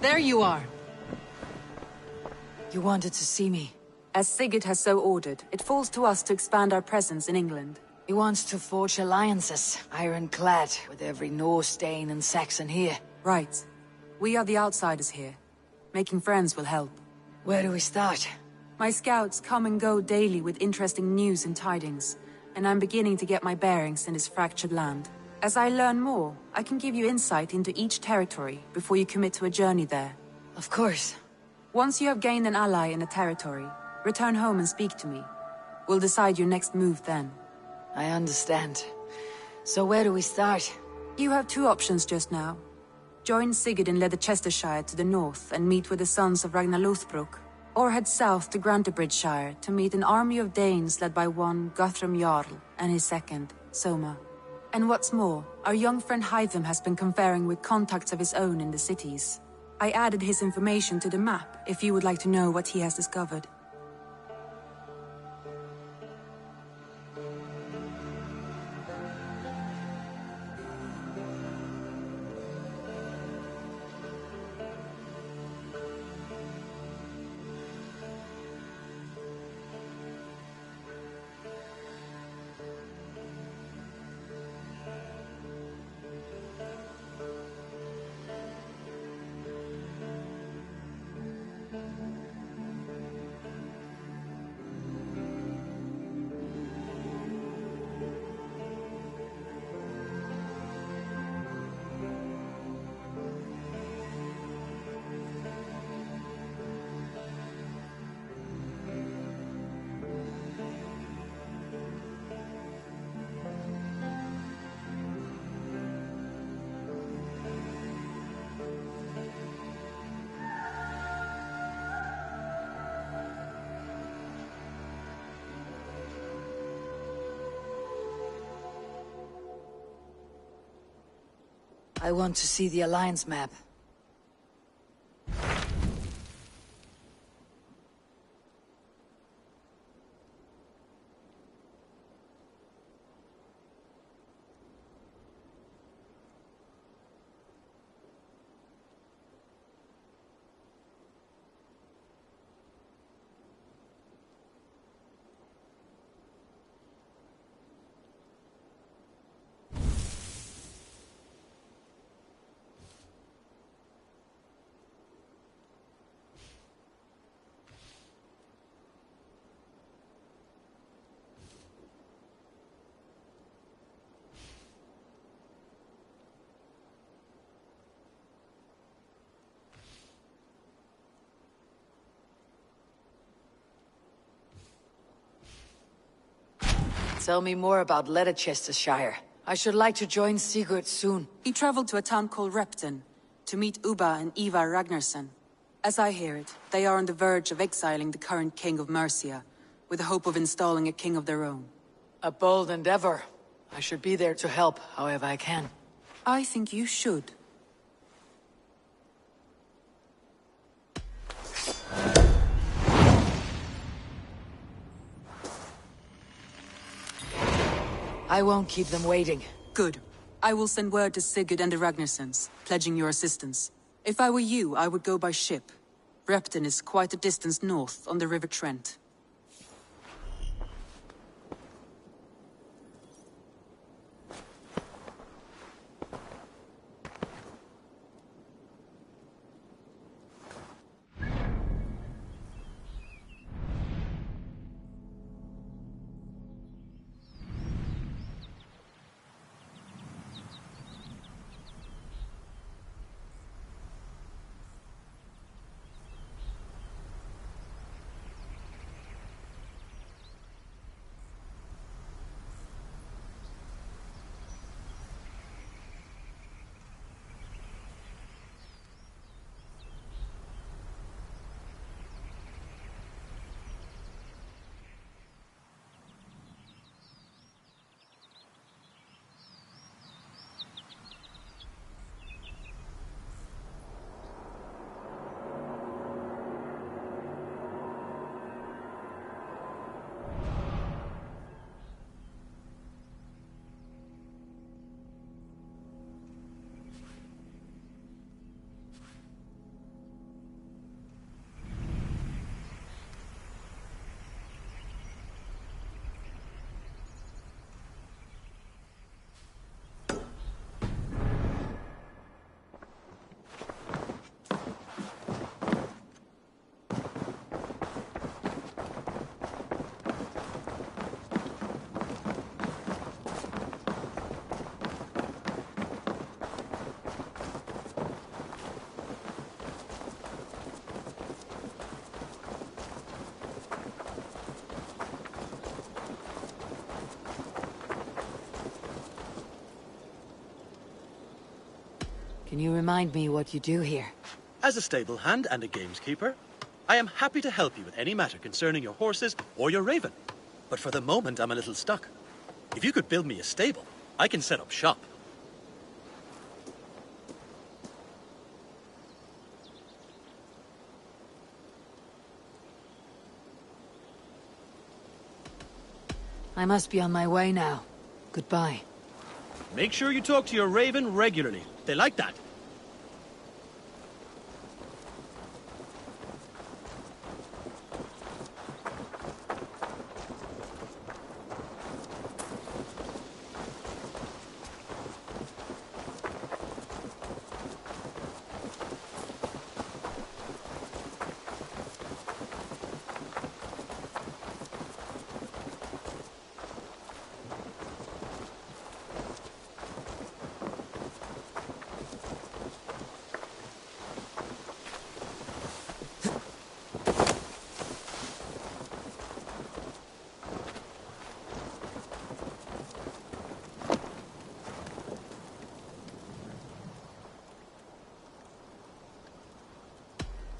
There you are. You wanted to see me. As Sigurd has so ordered, it falls to us to expand our presence in England. He wants to forge alliances, ironclad, with every Norse, Dane and Saxon here. Right. We are the outsiders here. Making friends will help. Where do we start? My scouts come and go daily with interesting news and tidings, and I'm beginning to get my bearings in this fractured land. As I learn more, I can give you insight into each territory before you commit to a journey there. Of course. Once you have gained an ally in a territory, return home and speak to me. We'll decide your next move then. I understand. So where do we start? You have two options just now. Join Sigurd in Ledecestrescire to the north and meet with the Sons of Ragnar Eivor, or head south to Grantebridgescire to meet an army of Danes led by one Guthrum Jarl and his second, Soma. And what's more, our young friend Hytham has been conferring with contacts of his own in the cities. I added his information to the map if you would like to know what he has discovered. I want to see the Alliance map. Tell me more about Ledecestrescire. I should like to join Sigurd soon. He traveled to a town called Repton to meet Ubba and Ivar Ragnarsson. As I hear it, they are on the verge of exiling the current king of Mercia, with the hope of installing a king of their own. A bold endeavor. I should be there to help, however I can. I think you should. I won't keep them waiting. Good. I will send word to Sigurd and the Ragnarssons, pledging your assistance. If I were you, I would go by ship. Repton is quite a distance north, on the River Trent. Can you remind me what you do here? As a stable hand and a gameskeeper, I am happy to help you with any matter concerning your horses or your raven. But for the moment, I'm a little stuck. If you could build me a stable, I can set up shop. I must be on my way now. Goodbye. Make sure you talk to your raven regularly. They like that.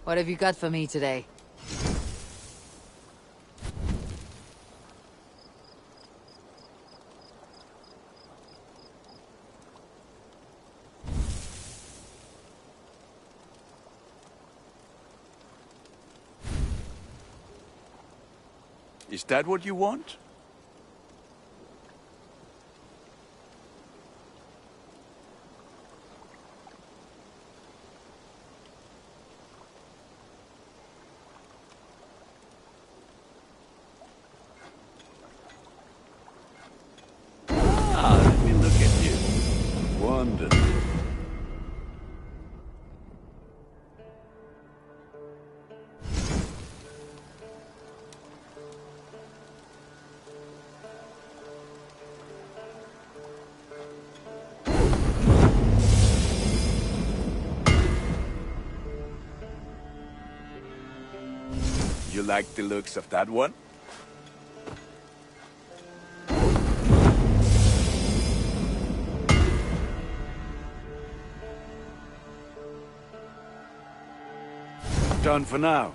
What have you got for me today? Is that what you want? Let me look at you. Wonderful. You like the looks of that one? Done for now.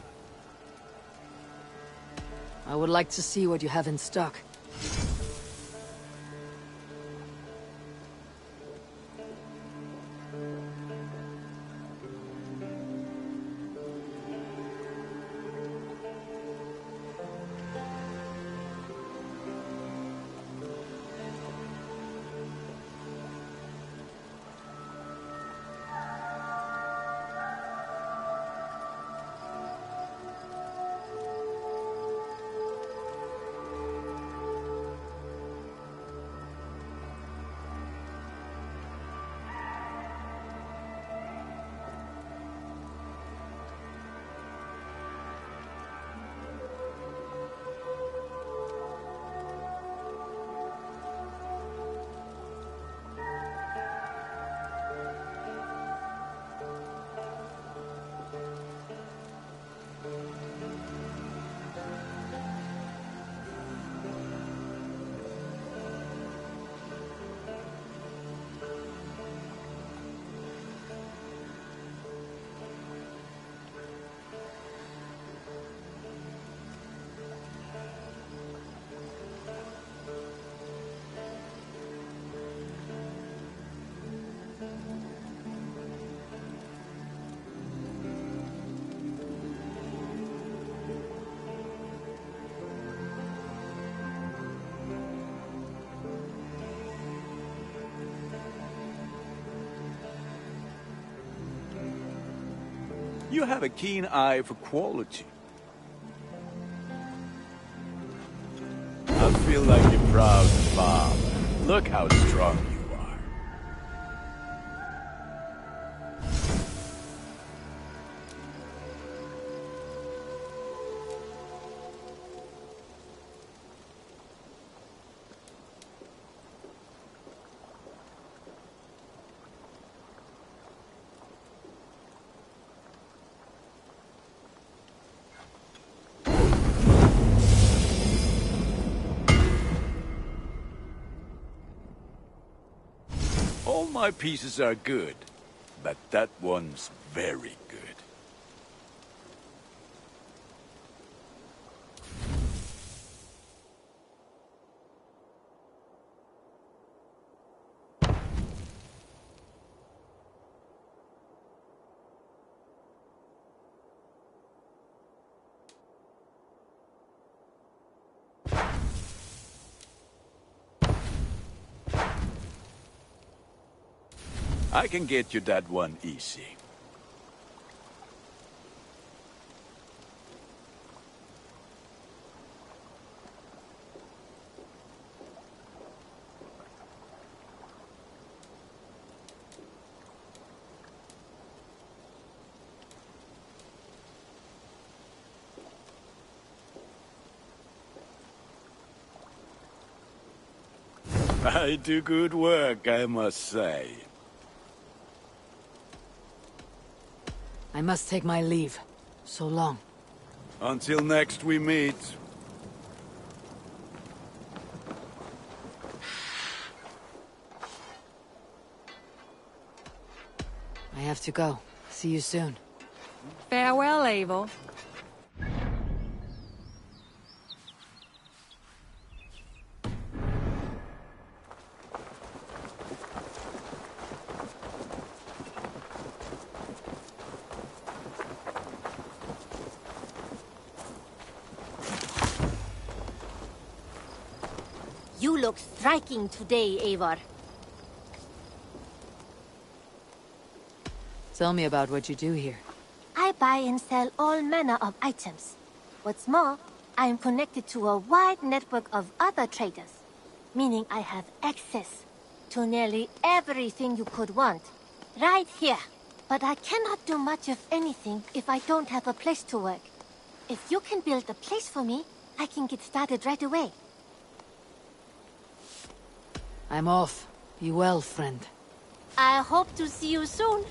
I would like to see what you have in stock. You have a keen eye for quality. I feel like a proud father. Look how strong you are. All my pieces are good. but that one's very good. I can get you that one easy. I do good work, I must say. I must take my leave. So long. Until next we meet. I have to go. See you soon. Farewell, Eivor. You look striking today, Eivor. Tell me about what you do here. I buy and sell all manner of items. What's more, I am connected to a wide network of other traders, meaning I have access to nearly everything you could want, right here. But I cannot do much of anything if I don't have a place to work. If you can build a place for me, I can get started right away. I'm off. Be well, friend. I hope to see you soon.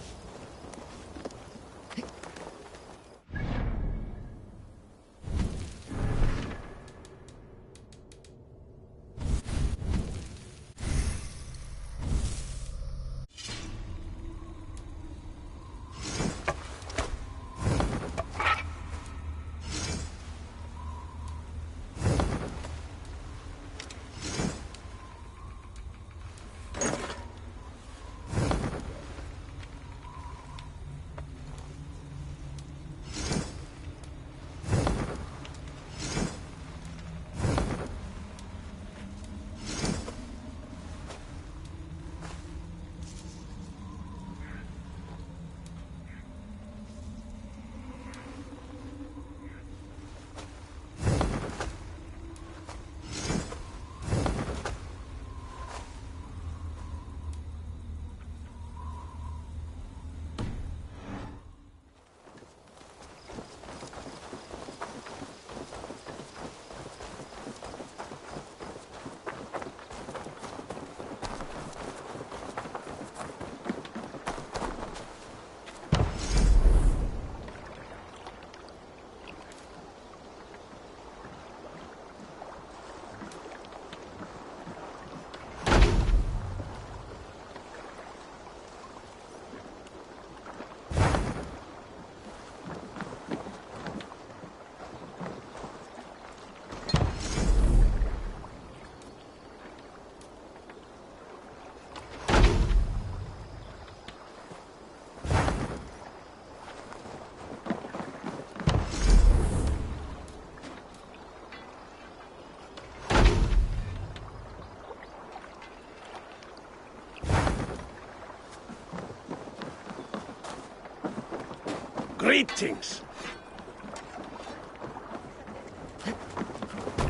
Greetings!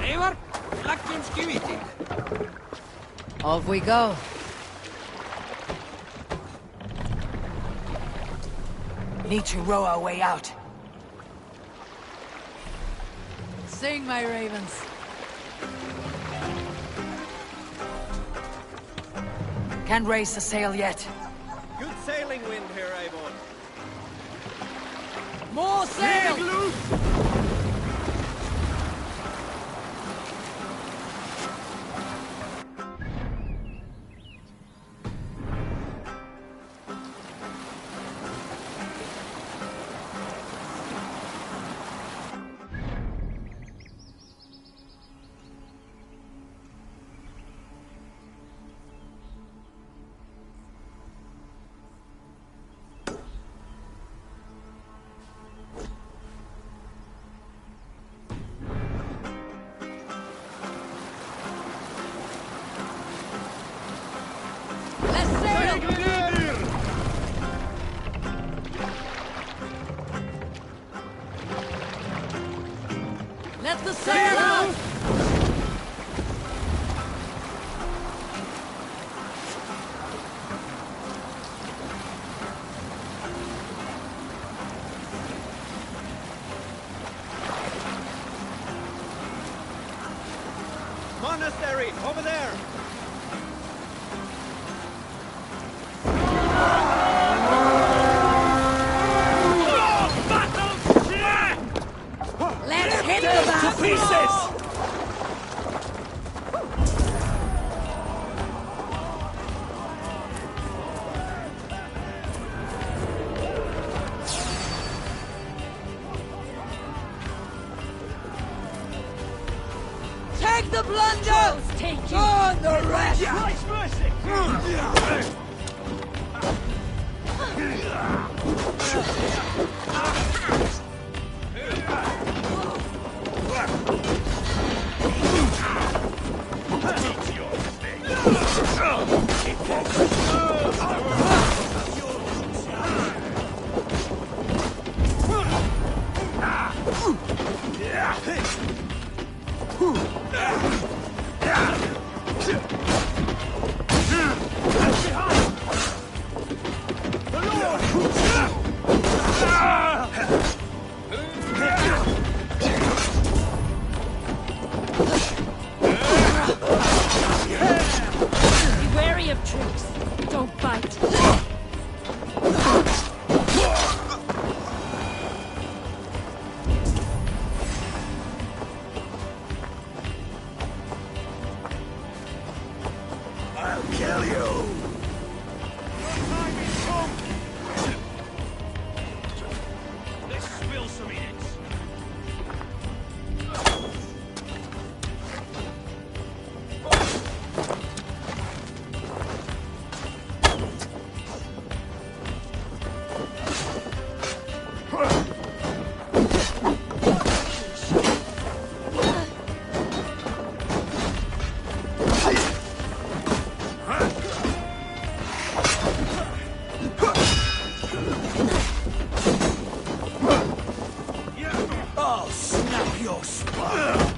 Eivor, Lakkins Kiviti. Off we go. Need to row our way out. Sing, my ravens. Can't raise the sail yet. Good sailing wind here, Eivor. More sail! over there! Let's hit the To pieces! Take the plunder! Take you! On the rest! Christ mercy! Be wary of tricks. Don't bite. I'll kill you! Let's spill some in it. I'll snap your spine!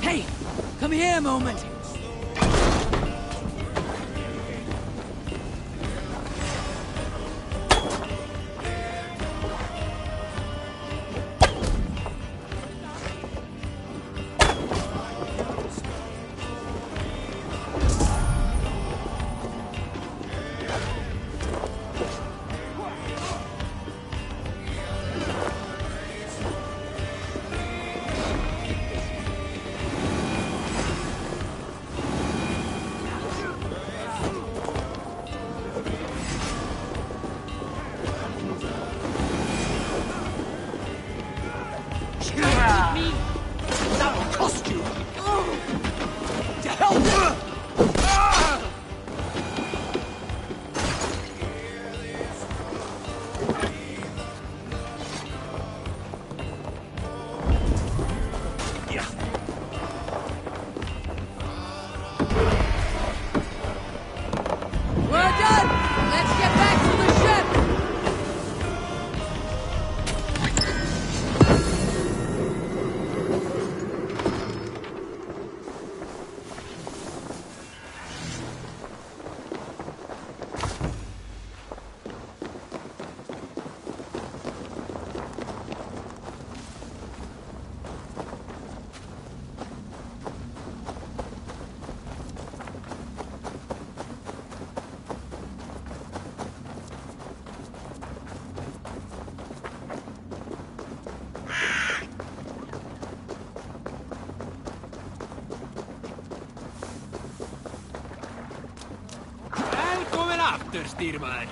Hey, come here a moment. Stierman.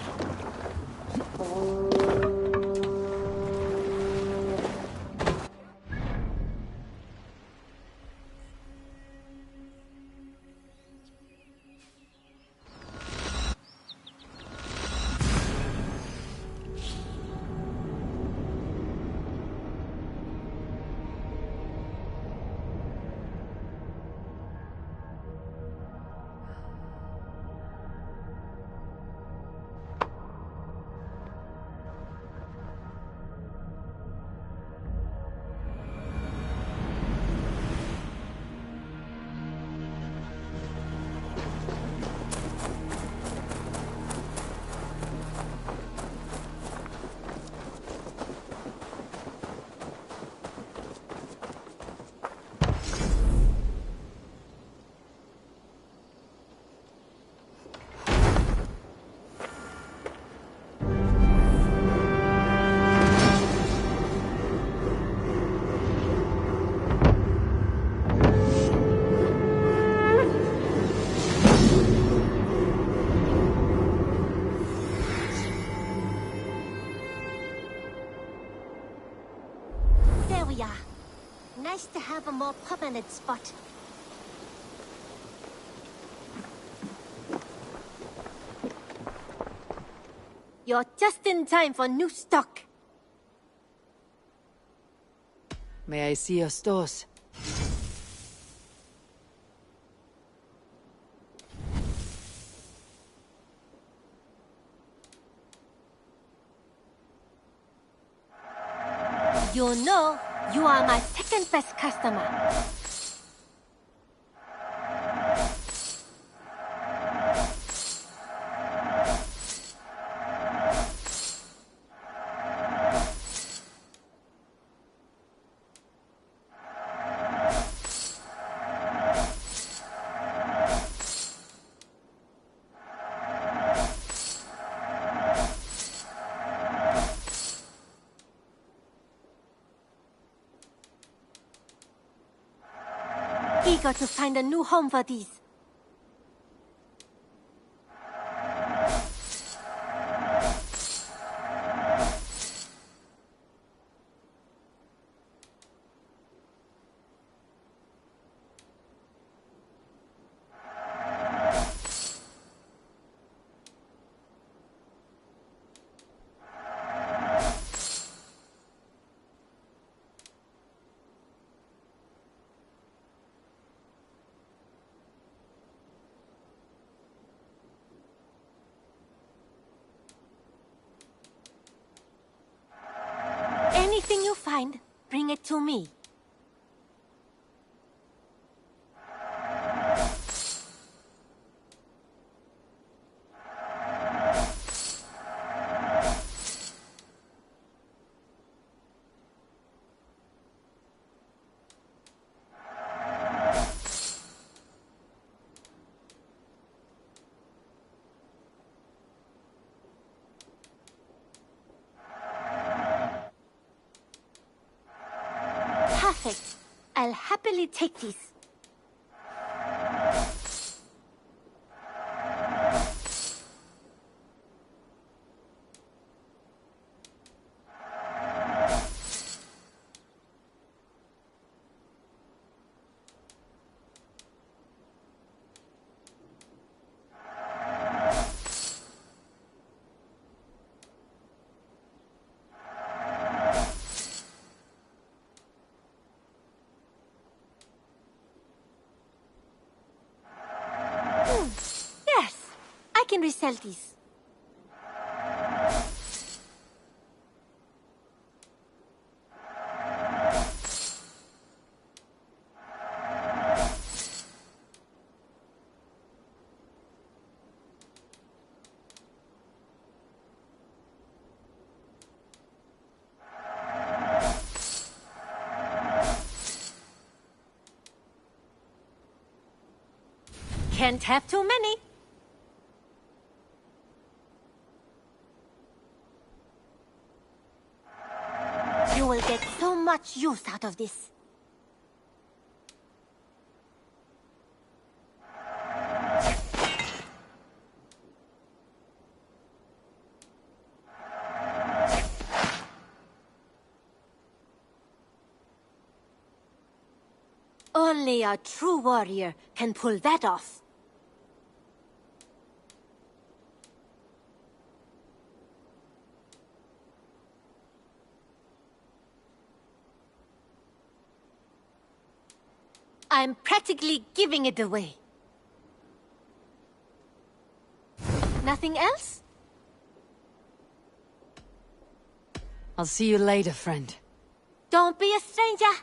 Nice to have a more permanent spot. You're just in time for new stock. May I see your stores? You know, you are my second best customer. Eager to find a new home for these. Anything you find, bring it to me. Perfect. I'll happily take these. Yes, I can resell these. Can't have too many. You will get so much use out of this. Only a true warrior can pull that off. I'm practically giving it away. Nothing else? I'll see you later, friend. Don't be a stranger.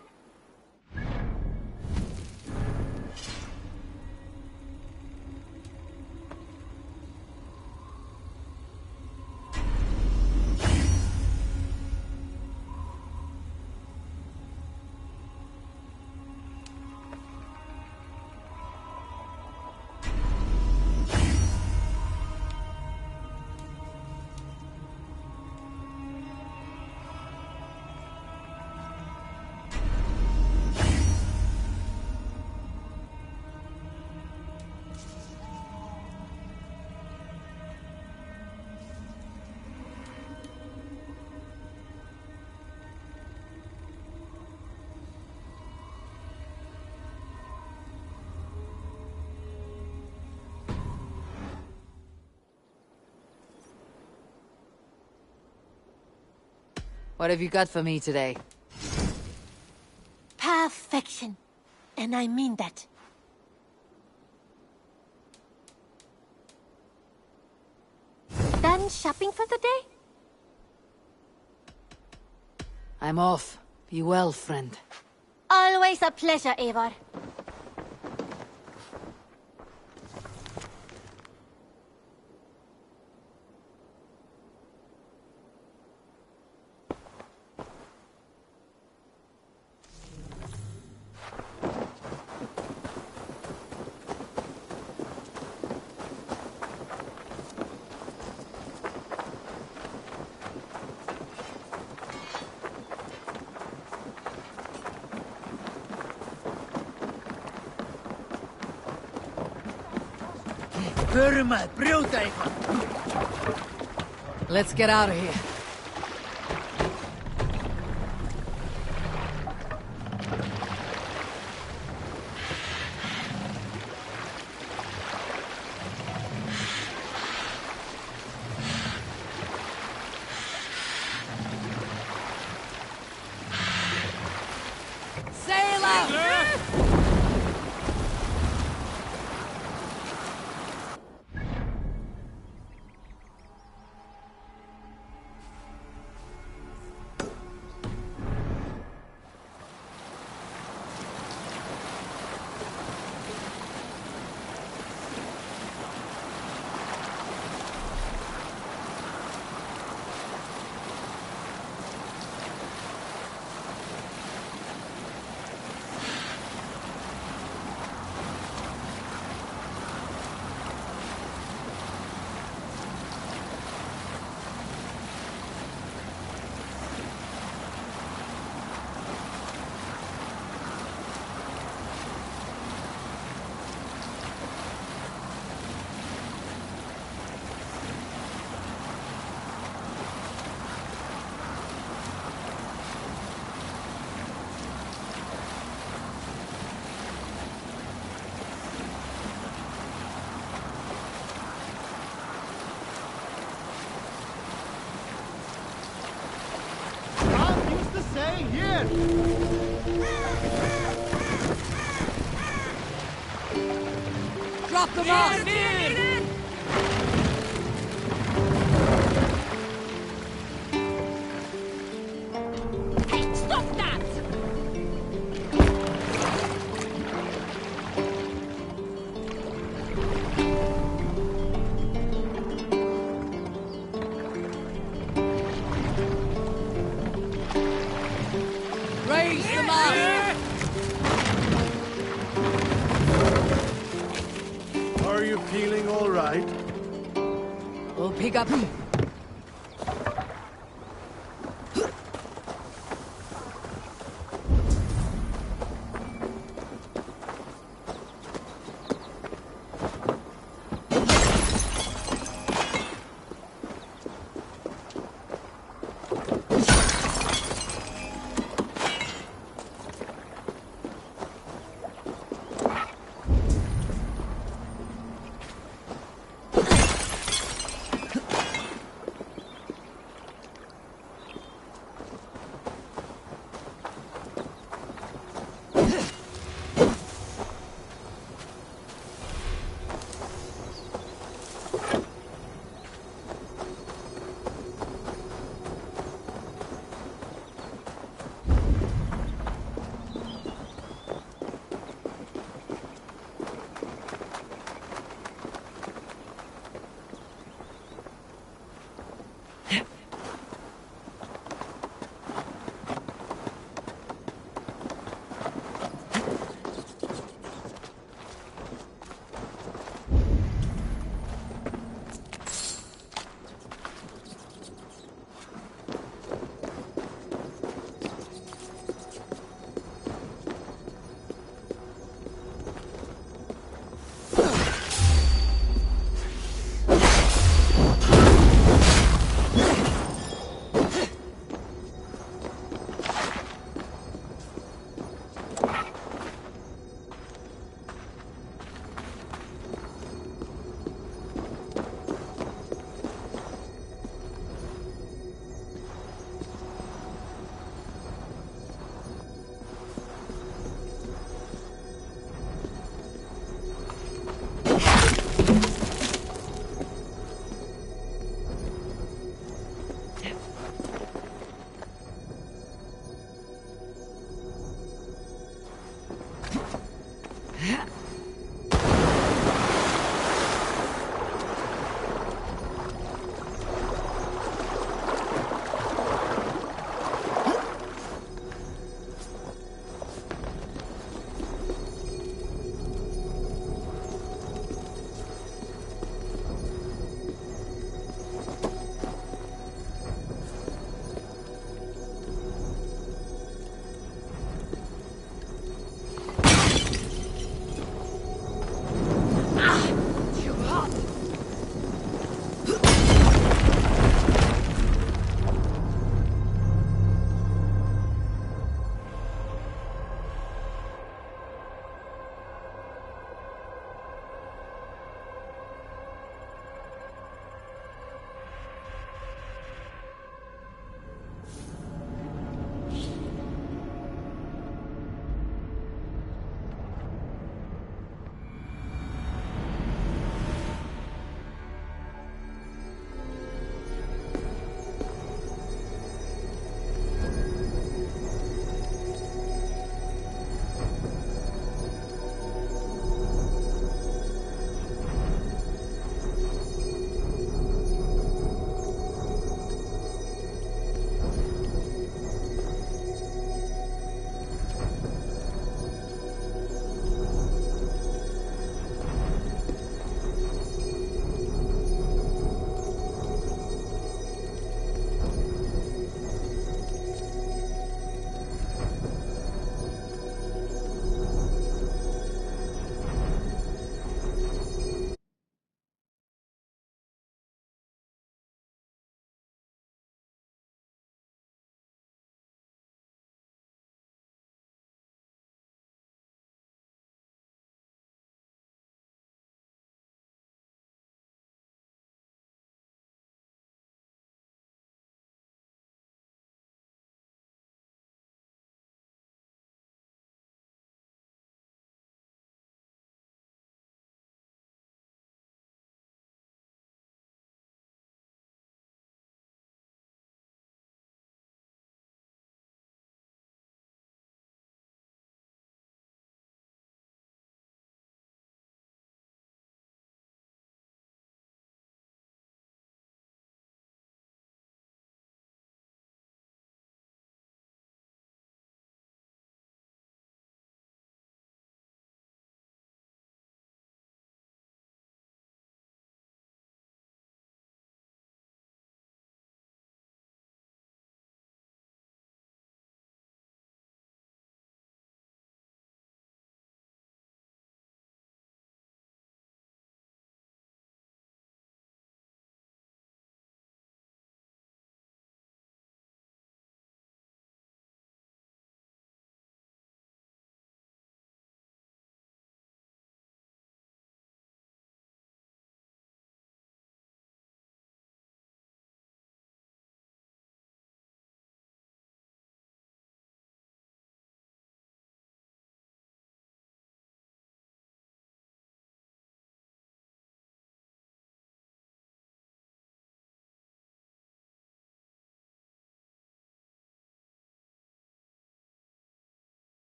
What have you got for me today? Perfection. And I mean that. Done shopping for the day? I'm off. Be well, friend. Always a pleasure, Eivor. Burma, brjóta eitthvað. Let's get out of here. Sail out! Drop them off! Hey, stop that! Raise them up! Are you feeling all right? We'll pick up...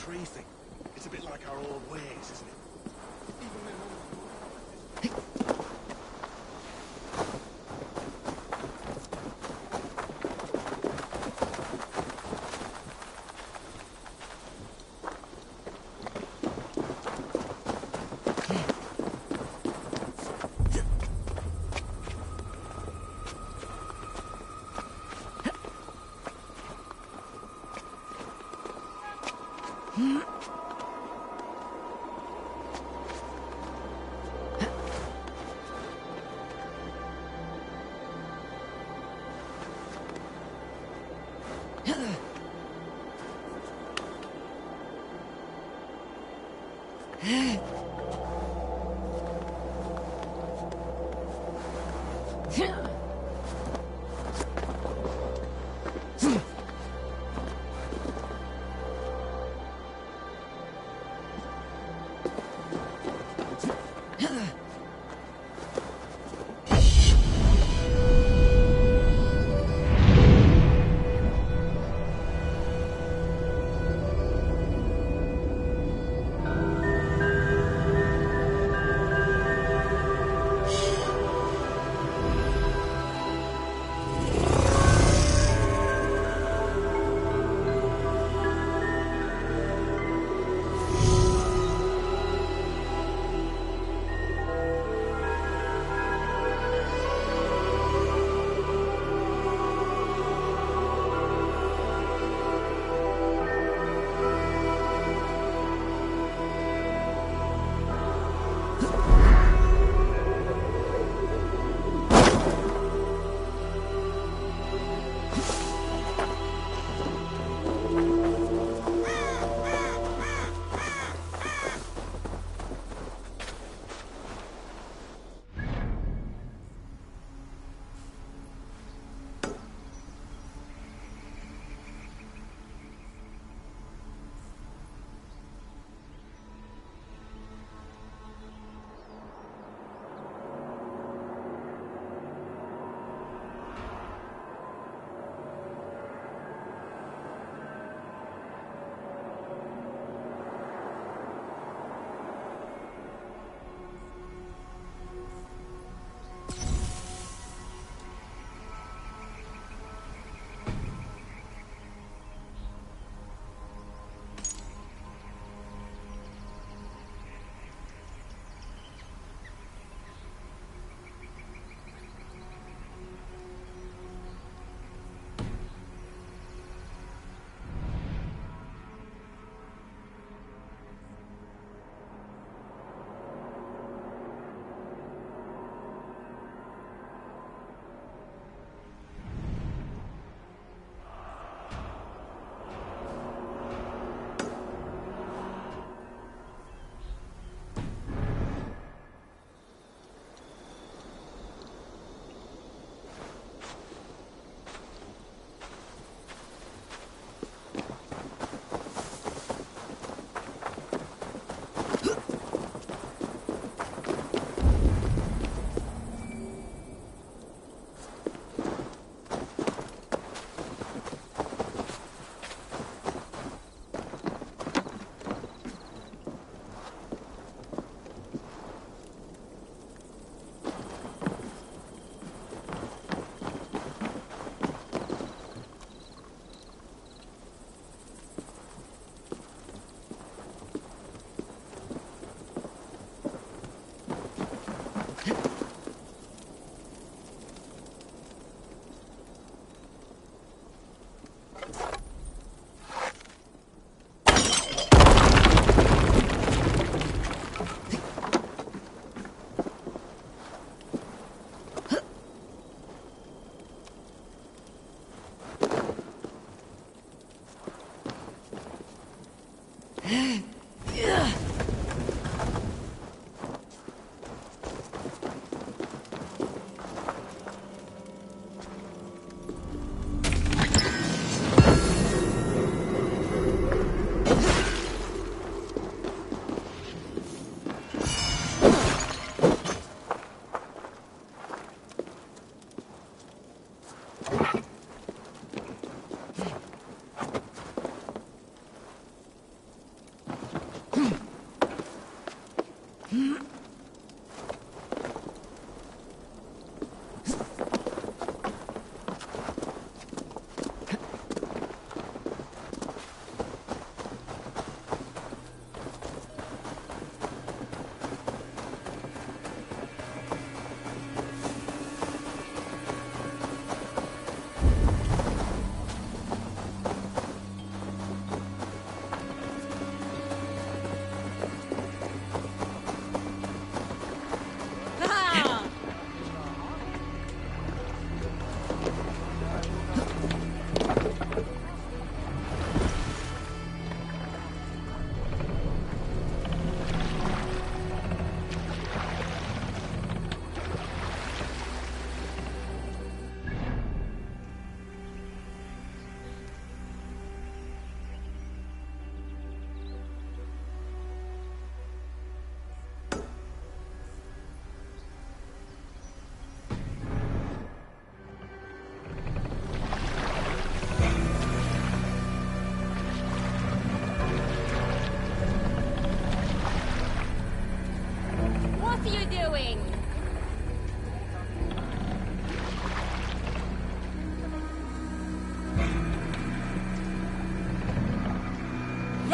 tree thing. It's a bit like our old ways, isn't it? Even when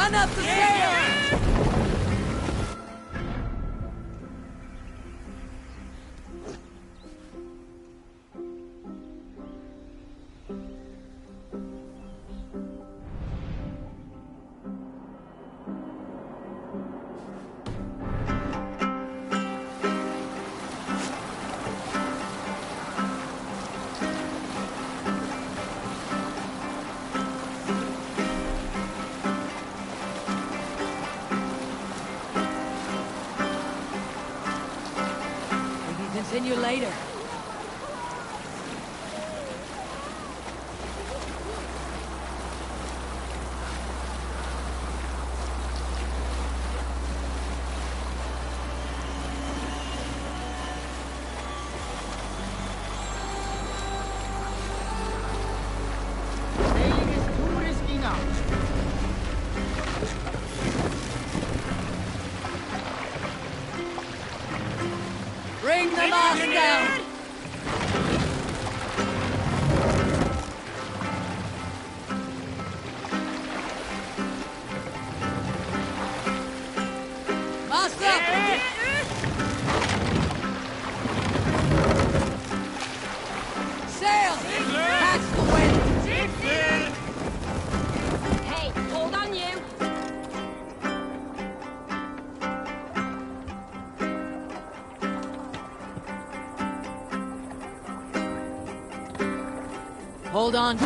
Run up the stairs! Continue later. Sailing is too risky now. Bring the mast down! Mast up! Sail! Catch the wind! Hey, hold on you! Hold on.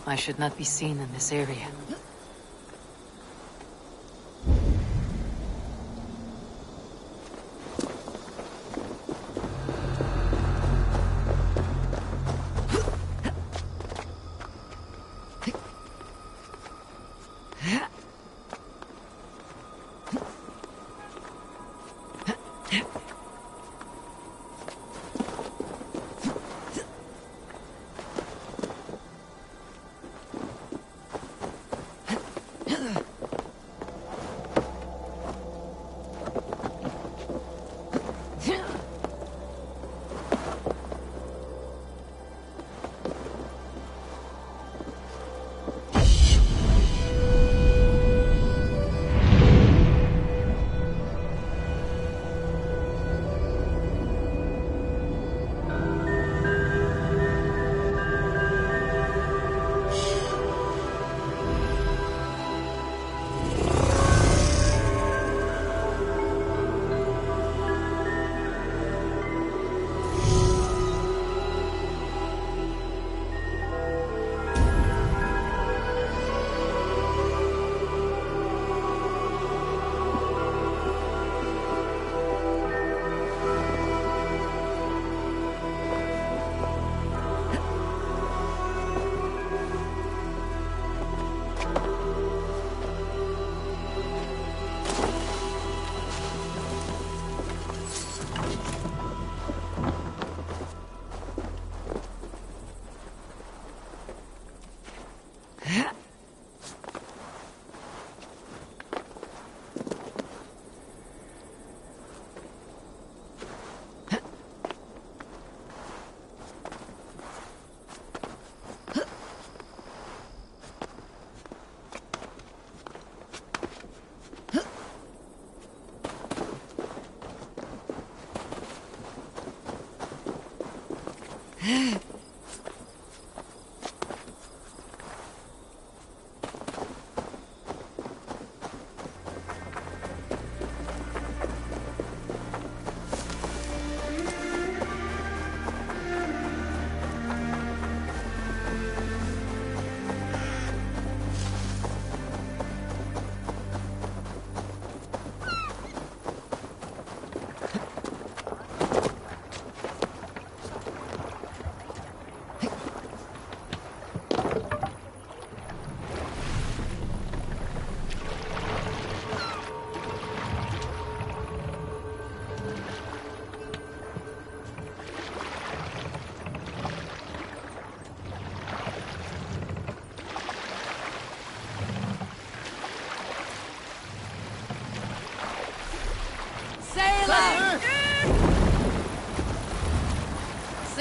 I should not be seen in this area.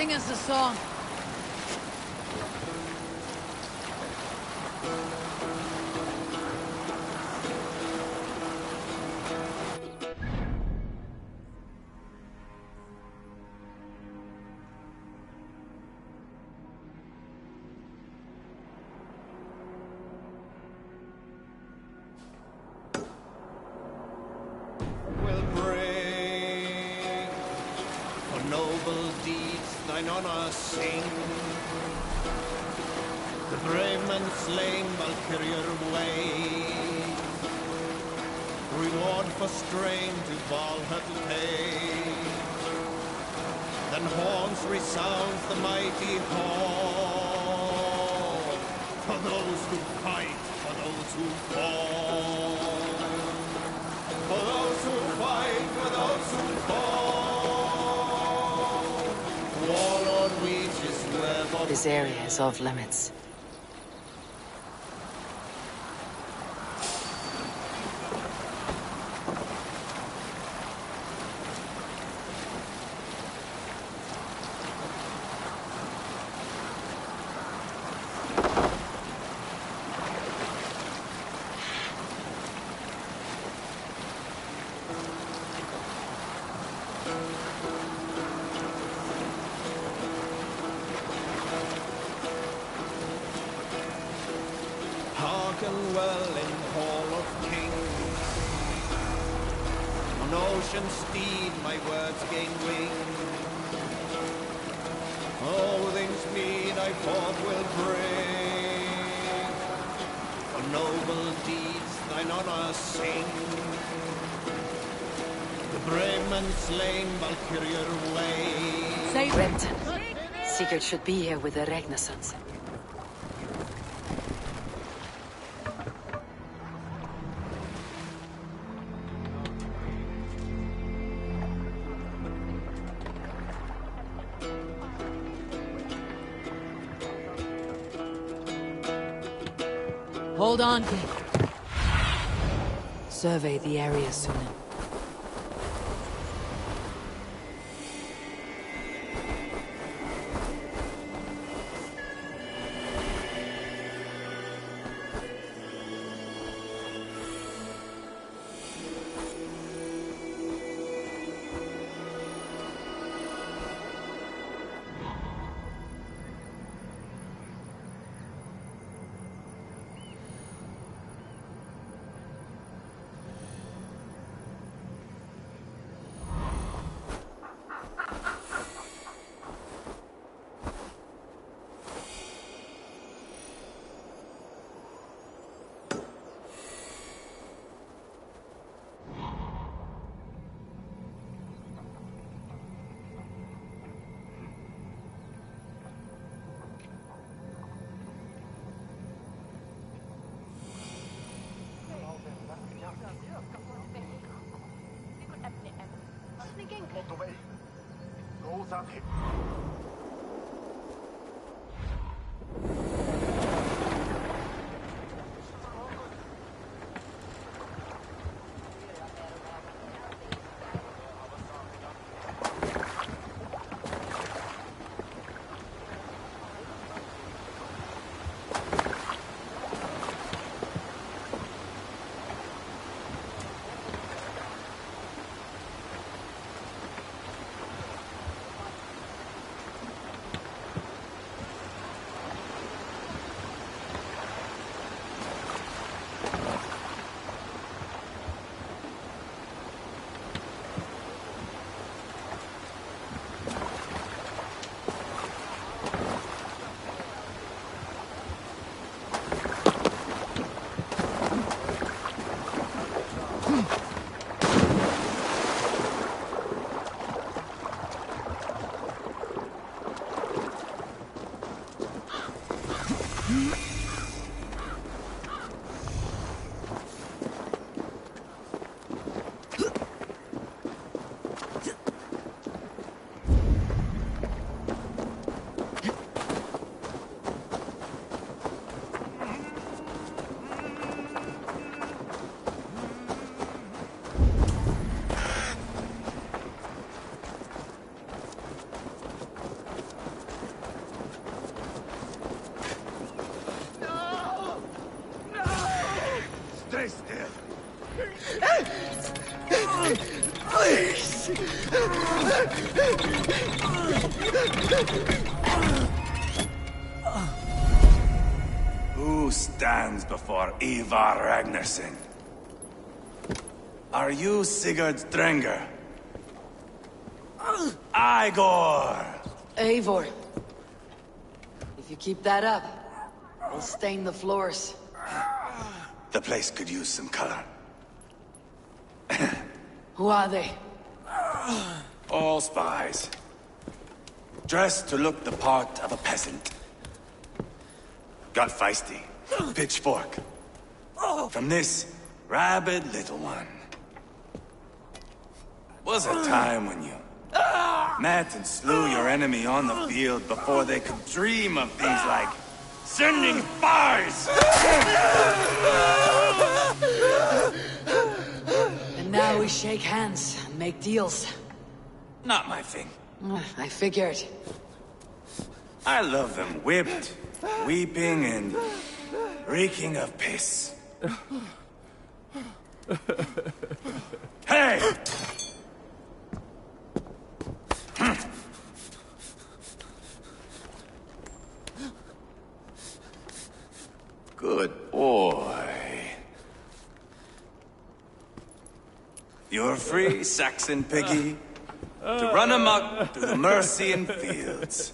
Sing us a song. Will bring for noble deeds thine honor sing. The brave men slain Valkyrier way, reward for strain to Valhalla pay. Then horns resounds the mighty hall, for those who fight, for those who fall. For those who fight, for those who fall. Warlord reaches where This area is off limits. Hearken well in Hall of Kings. On ocean steed my words gain wing. Odin's mead I forth will bring. For noble deeds thine honor sing. The brave men slain Valkyrier way. Say Renton. Sigurd should be here with the Ragnar sons. Hold on, King. Survey the area soon. Stay still. Please! Who stands before Eivor Ragnarsson? Are you Sigurd Strenger? Igor! Eivor. If you keep that up, we'll stain the floors. The place could use some color. Who are they? All spies. Dressed to look the part of a peasant. Got feisty. Pitchfork. From this rabid little one. Was a time when you met and slew your enemy on the field before they could dream of things like sending spies! And now we shake hands and make deals. Not my thing. I figured. I love them whipped, weeping, and reeking of piss. Hey! Good boy. You're free, Saxon piggy, to run amok through the Mercian fields.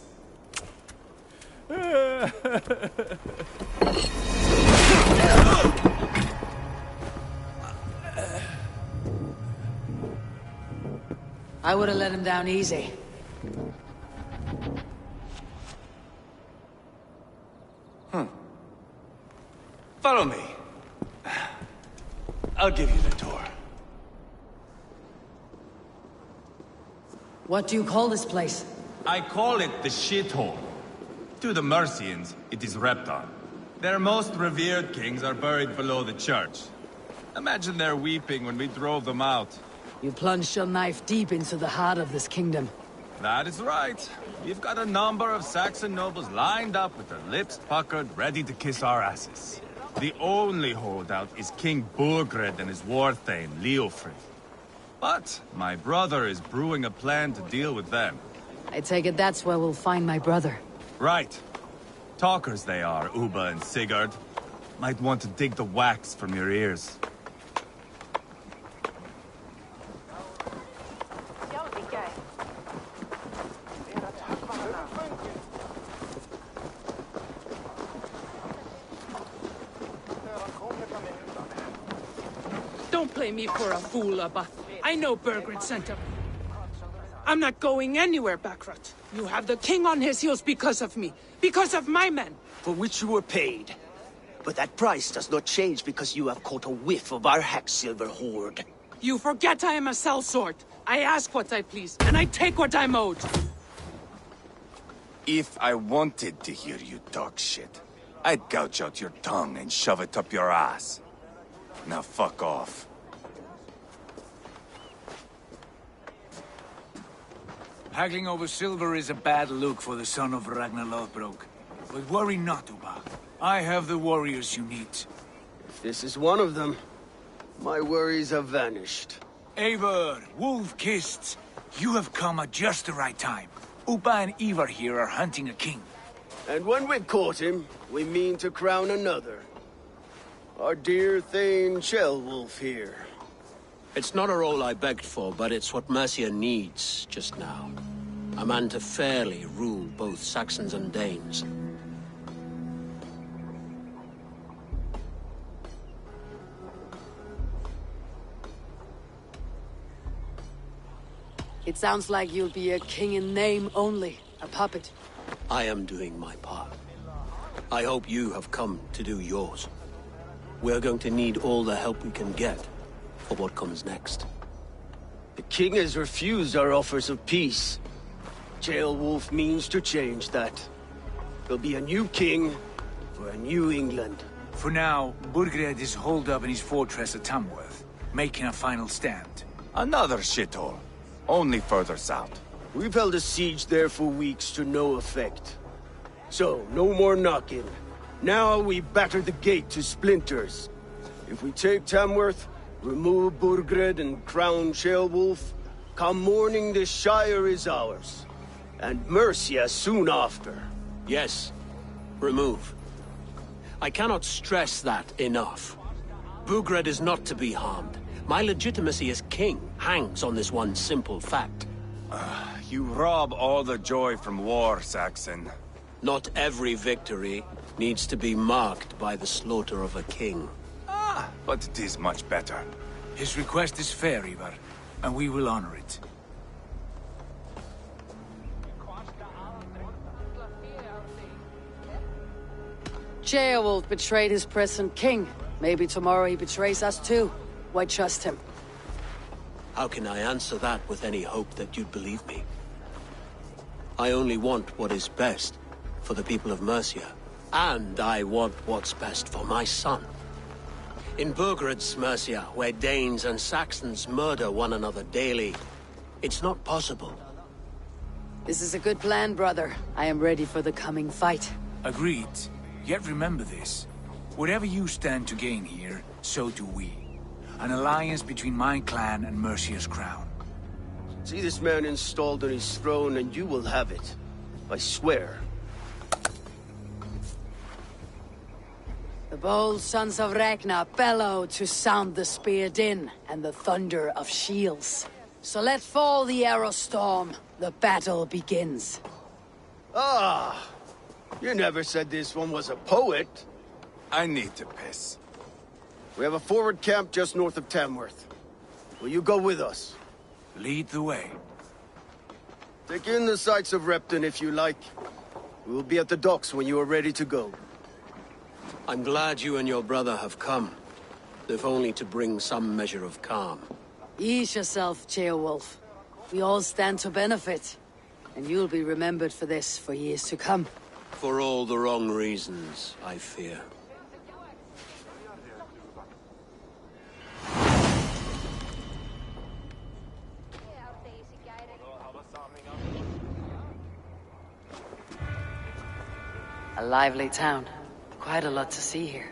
I would have let him down easy. Follow me. I'll give you the tour. What do you call this place? I call it the shithole. To the Mercians, it is Repton. Their most revered kings are buried below the church. Imagine their weeping when we drove them out. You plunged your knife deep into the heart of this kingdom. That is right. We've got a number of Saxon nobles lined up with their lips puckered, ready to kiss our asses. The only holdout is King Burgred and his war-thane, Leofrith. But my brother is brewing a plan to deal with them. I take it that's where we'll find my brother. Right. Talkers they are, Uba and Sigurd. Might want to dig the wax from your ears. Don't play me for a fool, Abba. I know Burgred sent him. I'm not going anywhere, Backrot. You have the king on his heels because of me. Because of my men. For which you were paid. But that price does not change because you have caught a whiff of our Hacksilver hoard. You forget I am a sellsword. I ask what I please, and I take what I'm owed. If I wanted to hear you talk shit, I'd gouge out your tongue and shove it up your ass. Now fuck off. Haggling over silver is a bad look for the son of Ragnar Eivor. But worry not, Uba. I have the warriors you need. If this is one of them, my worries have vanished. Eivor, wolf-kissed, you have come at just the right time. Uba and Eivor here are hunting a king. And when we've caught him, we mean to crown another. Our dear Thane Shellwolf here. It's not a role I begged for, but it's what Mercia needs just now. A man to fairly rule both Saxons and Danes. It sounds like you'll be a king in name only, a puppet. I am doing my part. I hope you have come to do yours. We're going to need all the help we can get for what comes next. The king has refused our offers of peace. Jailwolf means to change that. There'll be a new king for a new England. For now, Burgred is holed up in his fortress at Tamworth, making a final stand. Another shithole. Only further south. We've held a siege there for weeks to no effect. So, no more knocking. Now we batter the gate to splinters. If we take Tamworth, remove Burgred and crown Ceolwulf, come morning the Shire is ours. And Mercia soon after. Yes, remove. I cannot stress that enough. Burgred is not to be harmed. My legitimacy as king hangs on this one simple fact. You rob all the joy from war, Saxon. Not every victory needs to be marked by the slaughter of a king. But it is much better. His request is fair, Eivor, and we will honor it. Ceolwulf betrayed his present king. Maybe tomorrow he betrays us too. Why trust him? How can I answer that with any hope that you'd believe me? I only want what is best for the people of Mercia. And I want what's best for my son. In Burgred's Mercia, where Danes and Saxons murder one another daily, it's not possible. This is a good plan, brother. I am ready for the coming fight. Agreed. Yet remember this. Whatever you stand to gain here, so do we. An alliance between my clan and Mercia's crown. See this man installed on his throne and you will have it. I swear. The bold Sons of Ragnar bellow to sound the spear din and the thunder of shields. So let fall the arrow storm. The battle begins. Ah! You never said this one was a poet. I need to piss. We have a forward camp just north of Tamworth. Will you go with us? Lead the way. Take in the sights of Repton if you like. We will be at the docks when you are ready to go. I'm glad you and your brother have come, if only to bring some measure of calm. Ease yourself, Ceolwulf. We all stand to benefit. And you'll be remembered for this for years to come. For all the wrong reasons, I fear. A lively town. Quite a lot to see here.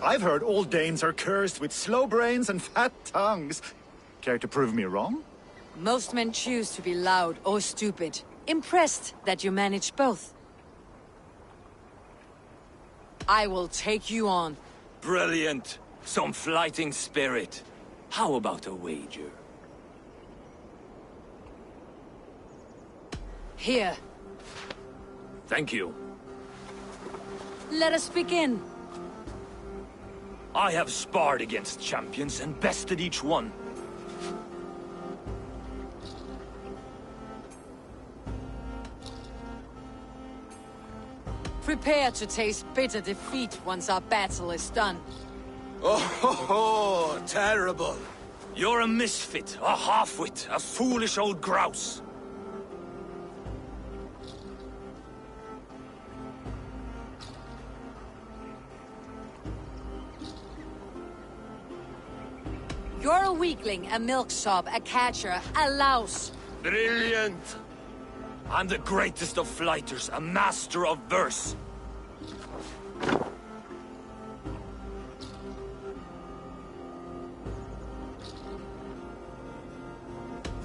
I've heard all Danes are cursed with slow brains and fat tongues. Care to prove me wrong? Most men choose to be loud or stupid. Impressed that you manage both. I will take you on. Brilliant. Some fighting spirit. How about a wager? Here. Thank you. Let us begin. I have sparred against champions and bested each one. Prepare to taste bitter defeat once our battle is done. Oh, terrible. You're a misfit, a half-wit, a foolish old grouse. You're a weakling, a milksop, a catcher, a louse. Brilliant! I'm the greatest of flighters, a master of verse.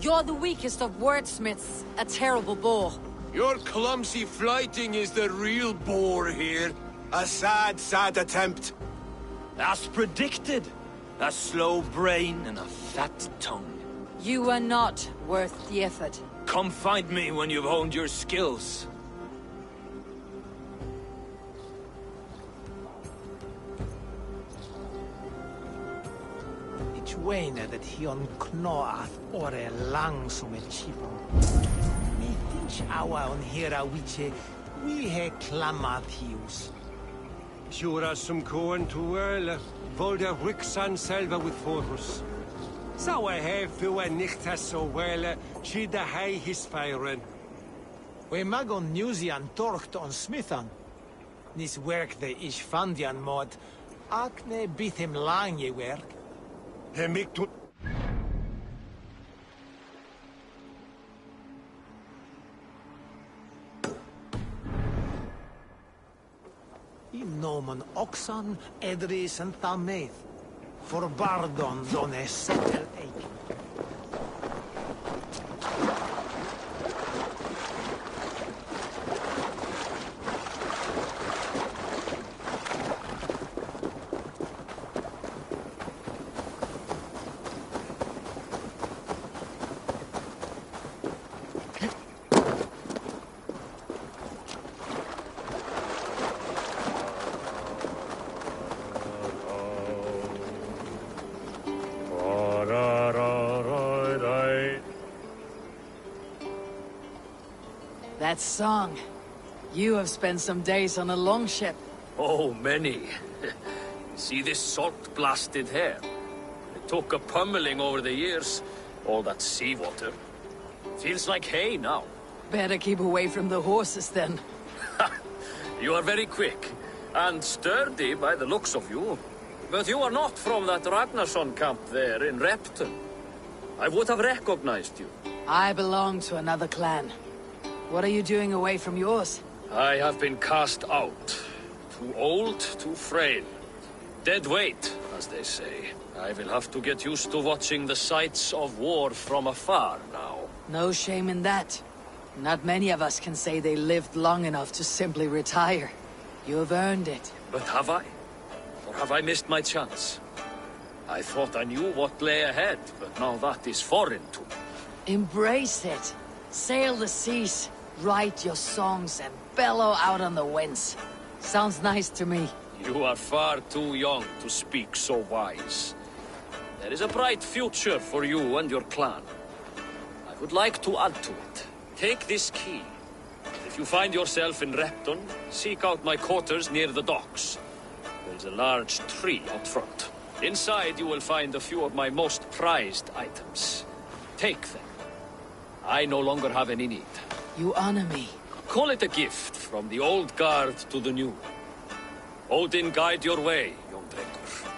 You're the weakest of wordsmiths, a terrible bore. Your clumsy flighting is the real bore here. A sad, sad attempt. As predicted. A slow brain and a fat tongue. You are not worth the effort. Come find me when you've honed your skills. Ich wene that hion knoath ore lang som et chipon. Mi tinch awa on hera wiche we he klamath hius. Sjura som koen tuel, volder Wixan selva with forus. Sawa he fua nichtas so wele, chida hei his feiren. We magon newsian torcht on smithan. Nis werk de ish fandian mod, akne bithem lang ye werk. He miktu... Nomen Oxan, Edris en Tameth. For Bardon don settle eik. That song. You have spent some days on a longship. Oh, many. See this salt-blasted hair? It took a pummeling over the years. All that seawater. Feels like hay now. Better keep away from the horses, then. You are very quick. And sturdy by the looks of you. But you are not from that Ragnarsson camp there in Repton. I would have recognized you. I belong to another clan. What are you doing away from yours? I have been cast out. Too old, too frail. Dead weight, as they say. I will have to get used to watching the sights of war from afar now. No shame in that. Not many of us can say they lived long enough to simply retire. You have earned it. But have I? Or have I missed my chance? I thought I knew what lay ahead, but now that is foreign to me. Embrace it. Sail the seas, write your songs, and bellow out on the winds. Sounds nice to me. You are far too young to speak so wise. There is a bright future for you and your clan. I would like to add to it. Take this key. If you find yourself in Repton, seek out my quarters near the docks. There's a large tree out front. Inside you will find a few of my most prized items. Take them. I no longer have any need. You honor me. Call it a gift from the old guard to the new. Odin guide your way, young drengur.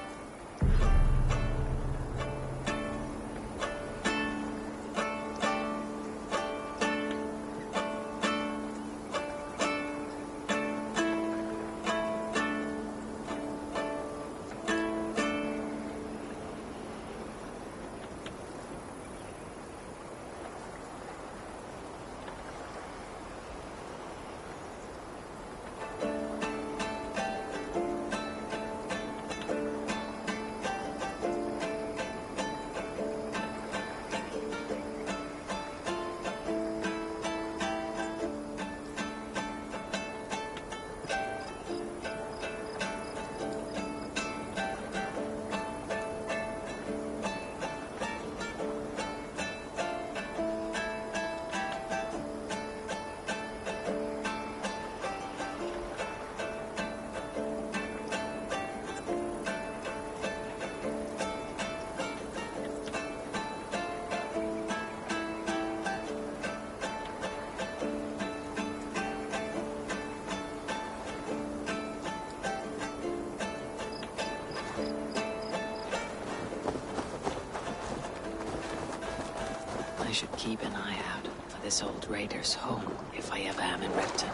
I should keep an eye out for this old raider's home if I ever am in Repton.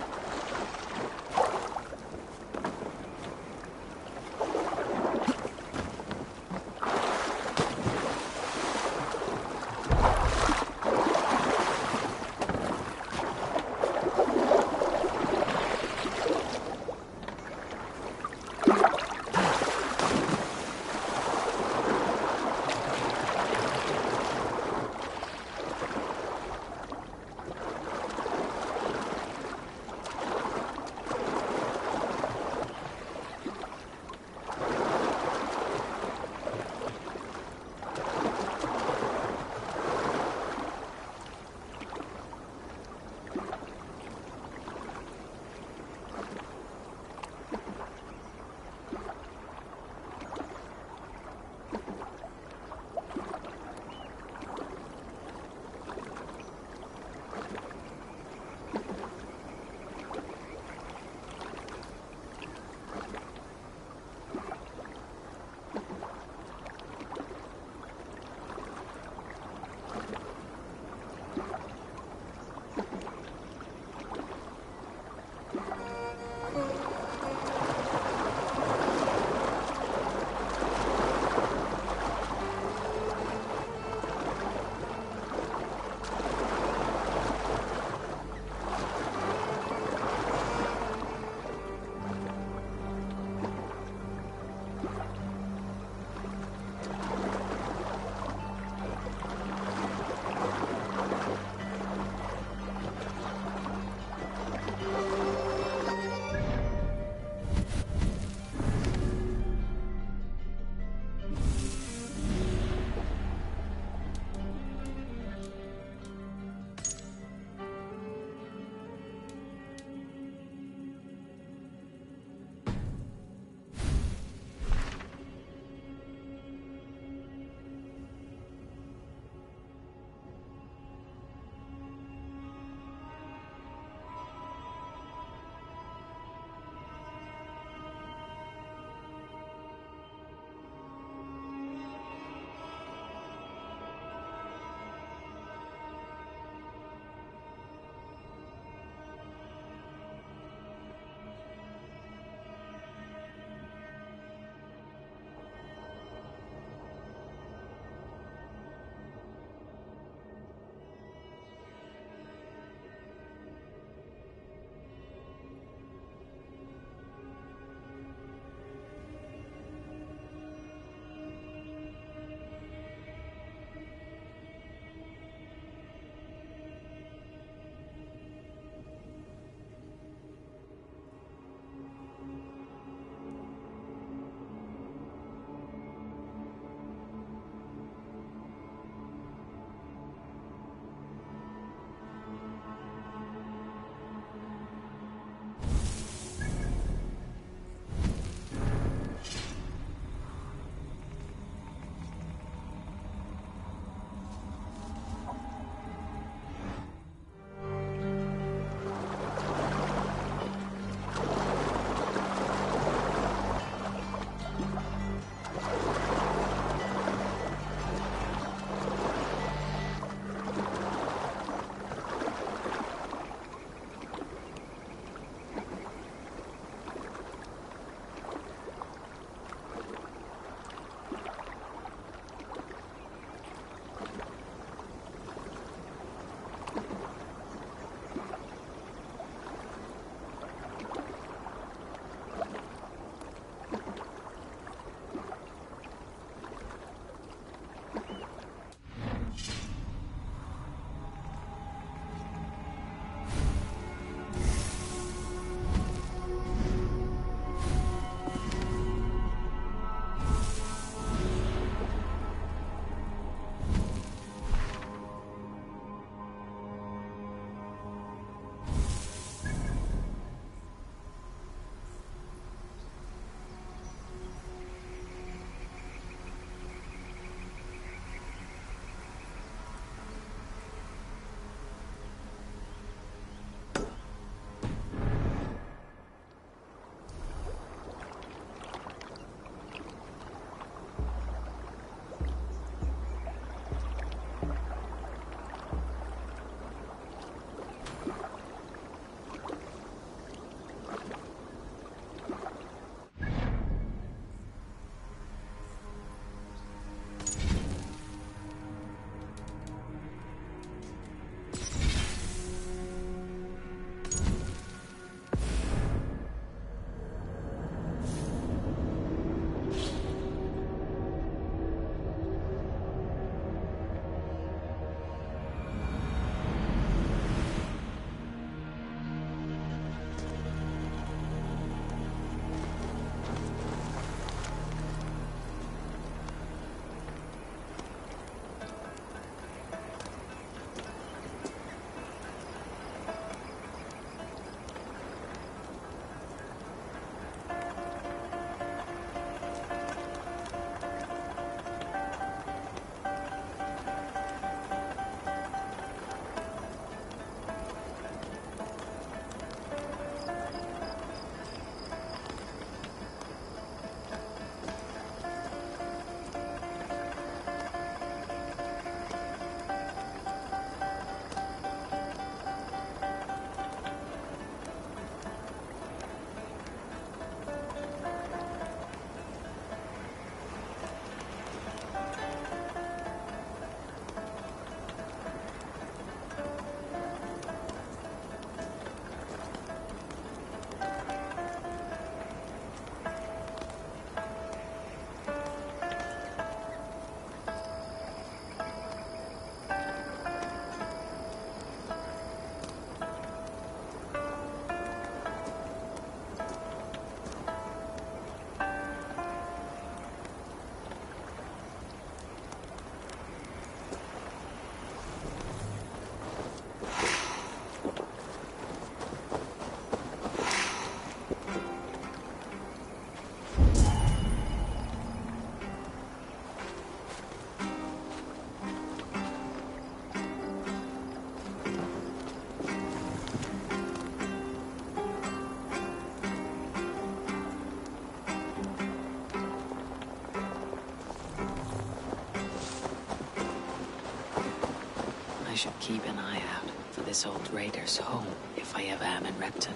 should keep an eye out for this old raider's home if I ever am in Repton.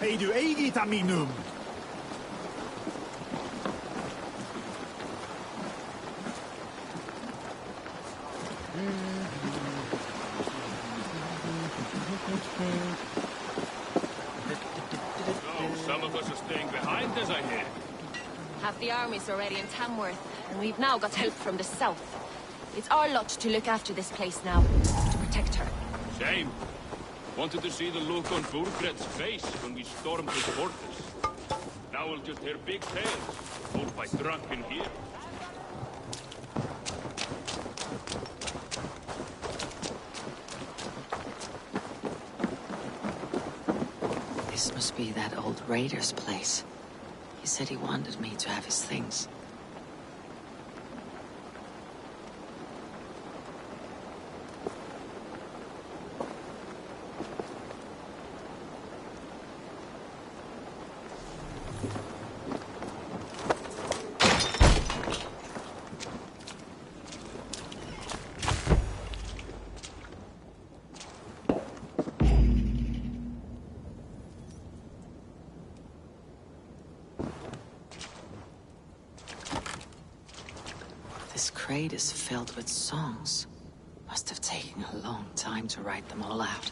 Hey, du eigi taminum. So, some of us are staying behind, as I hear. Half the army's already in Tamworth, and we've now got help from the south. It's our lot to look after this place now, to protect her. Shame. Wanted to see the look on Burgred's face when we stormed his fortress. Now we'll just hear big tales, told by drunken here. This must be that old raider's place. He said he wanted me to have his things. This crate is filled with songs. Must have taken a long time to write them all out.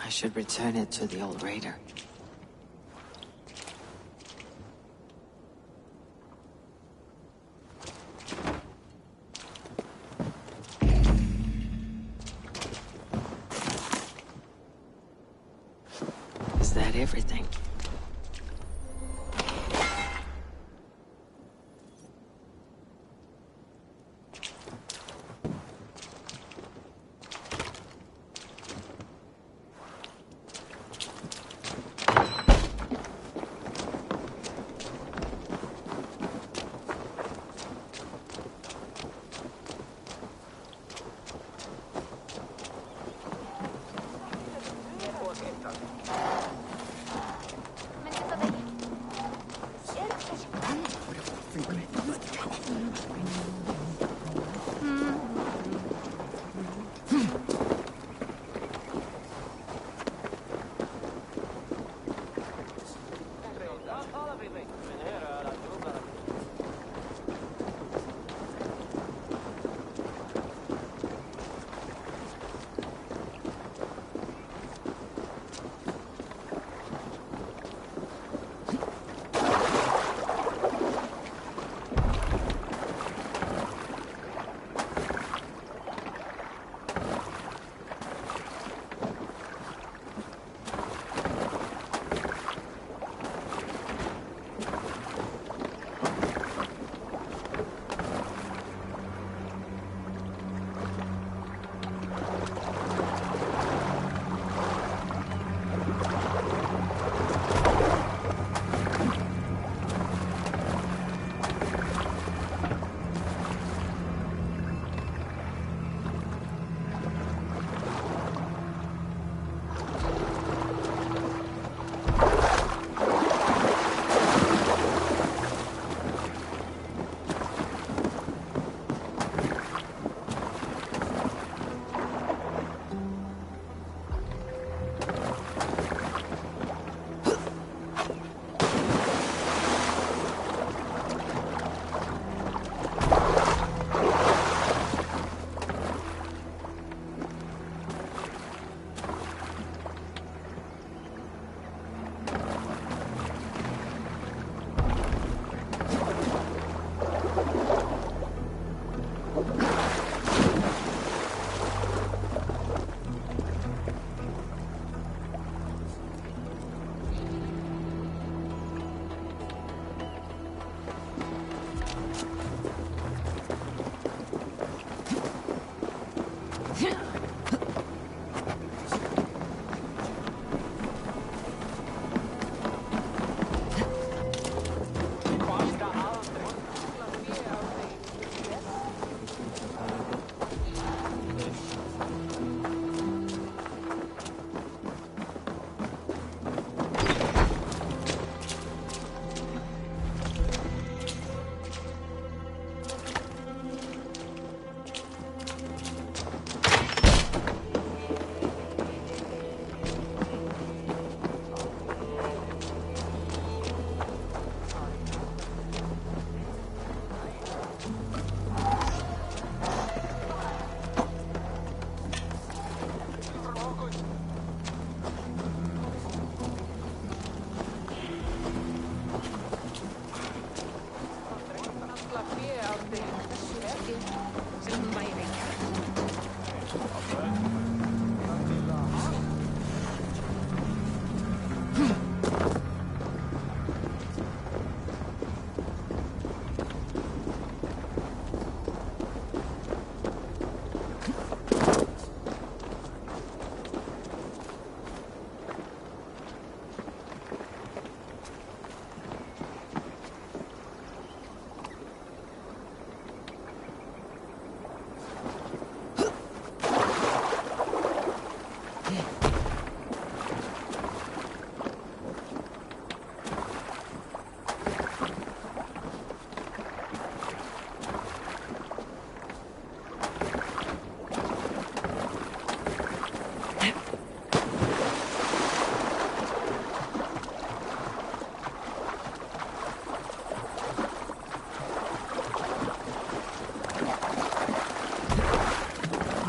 I should return it to the old raider. Is that everything?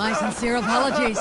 My sincere apologies.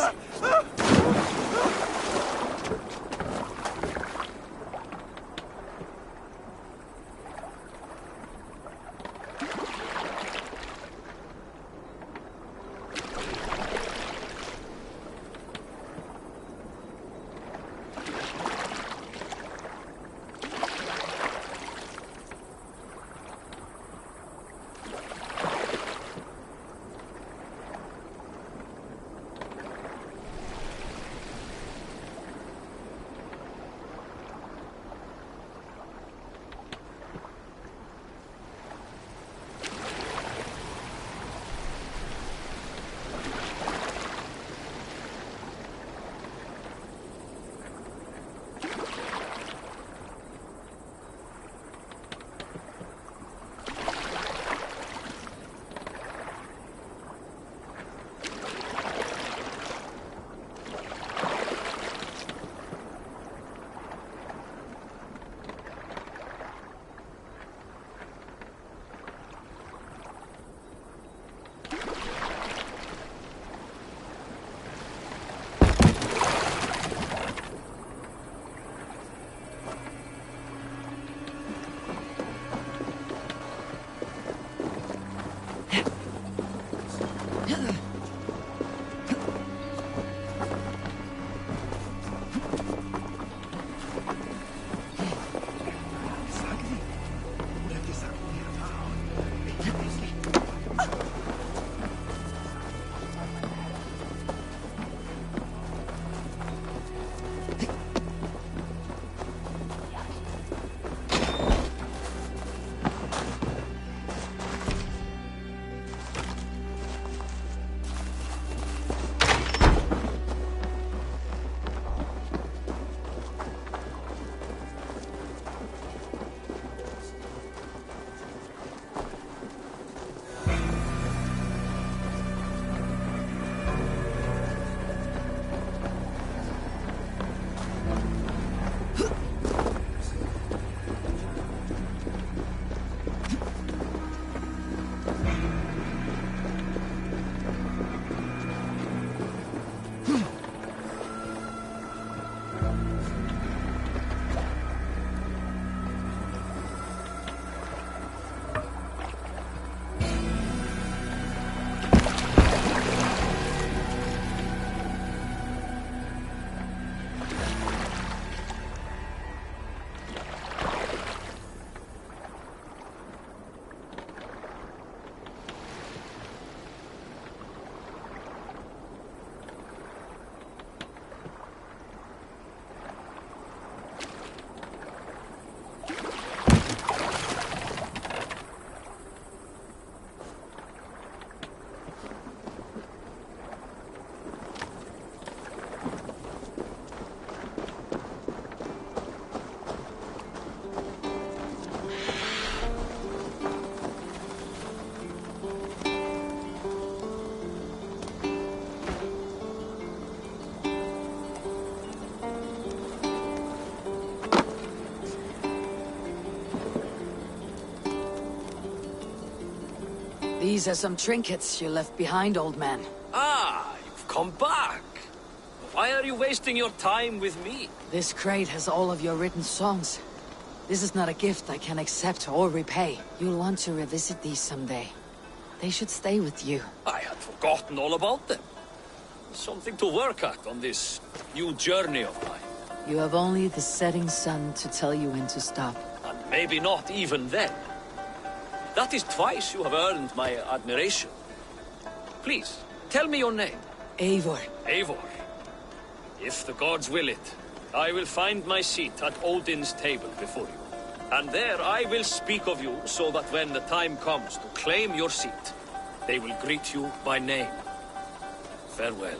These are some trinkets you left behind, old man. Ah, you've come back. Why are you wasting your time with me? This crate has all of your written songs. This is not a gift I can accept or repay. You'll want to revisit these someday. They should stay with you. I had forgotten all about them. Something to work at on this new journey of mine. You have only the setting sun to tell you when to stop. And maybe not even then. That is twice you have earned my admiration. Please, tell me your name. Eivor. Eivor. If the gods will it, I will find my seat at Odin's table before you. And there I will speak of you so that when the time comes to claim your seat, they will greet you by name. Farewell.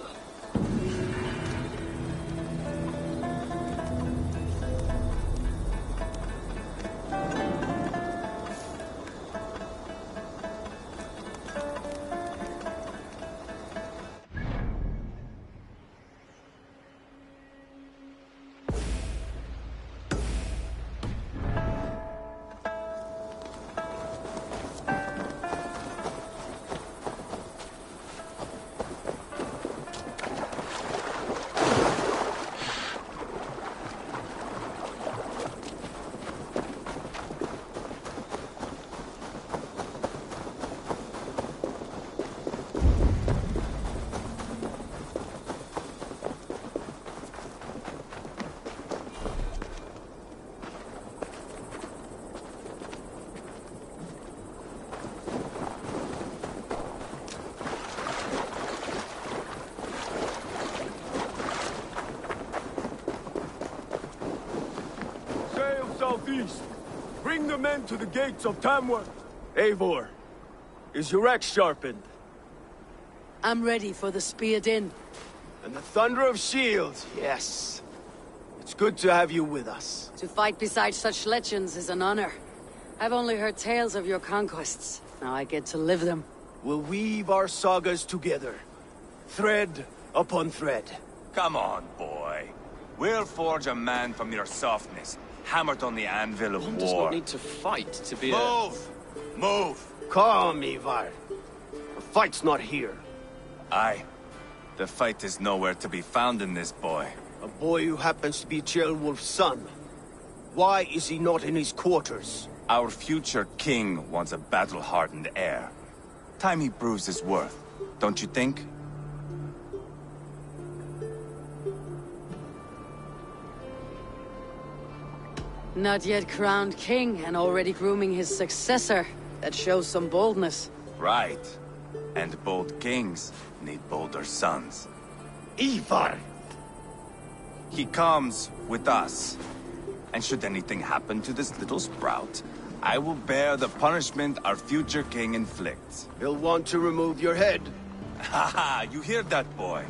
Southeast. Bring the men to the gates of Tamworth. Eivor, is your axe sharpened? I'm ready for the spear din. And the thunder of shields, yes. It's good to have you with us. To fight beside such legends is an honor. I've only heard tales of your conquests. Now I get to live them. We'll weave our sagas together. Thread upon thread. Come on, boy. We'll forge a man from your softness, hammered on the anvil of One war. does not need to fight to be Move! Move! Calm, Ivar. The fight's not here. Aye. The fight is nowhere to be found in this boy. A boy who happens to be Ceolwulf's son. Why is he not in his quarters? Our future king wants a battle-hardened heir. Time he proves his worth, don't you think? Not yet crowned king and already grooming his successor. That shows some boldness. Right. And bold kings need bolder sons. Ivar! He comes with us. And should anything happen to this little sprout, I will bear the punishment our future king inflicts. He'll want to remove your head. Haha, you hear that, boy?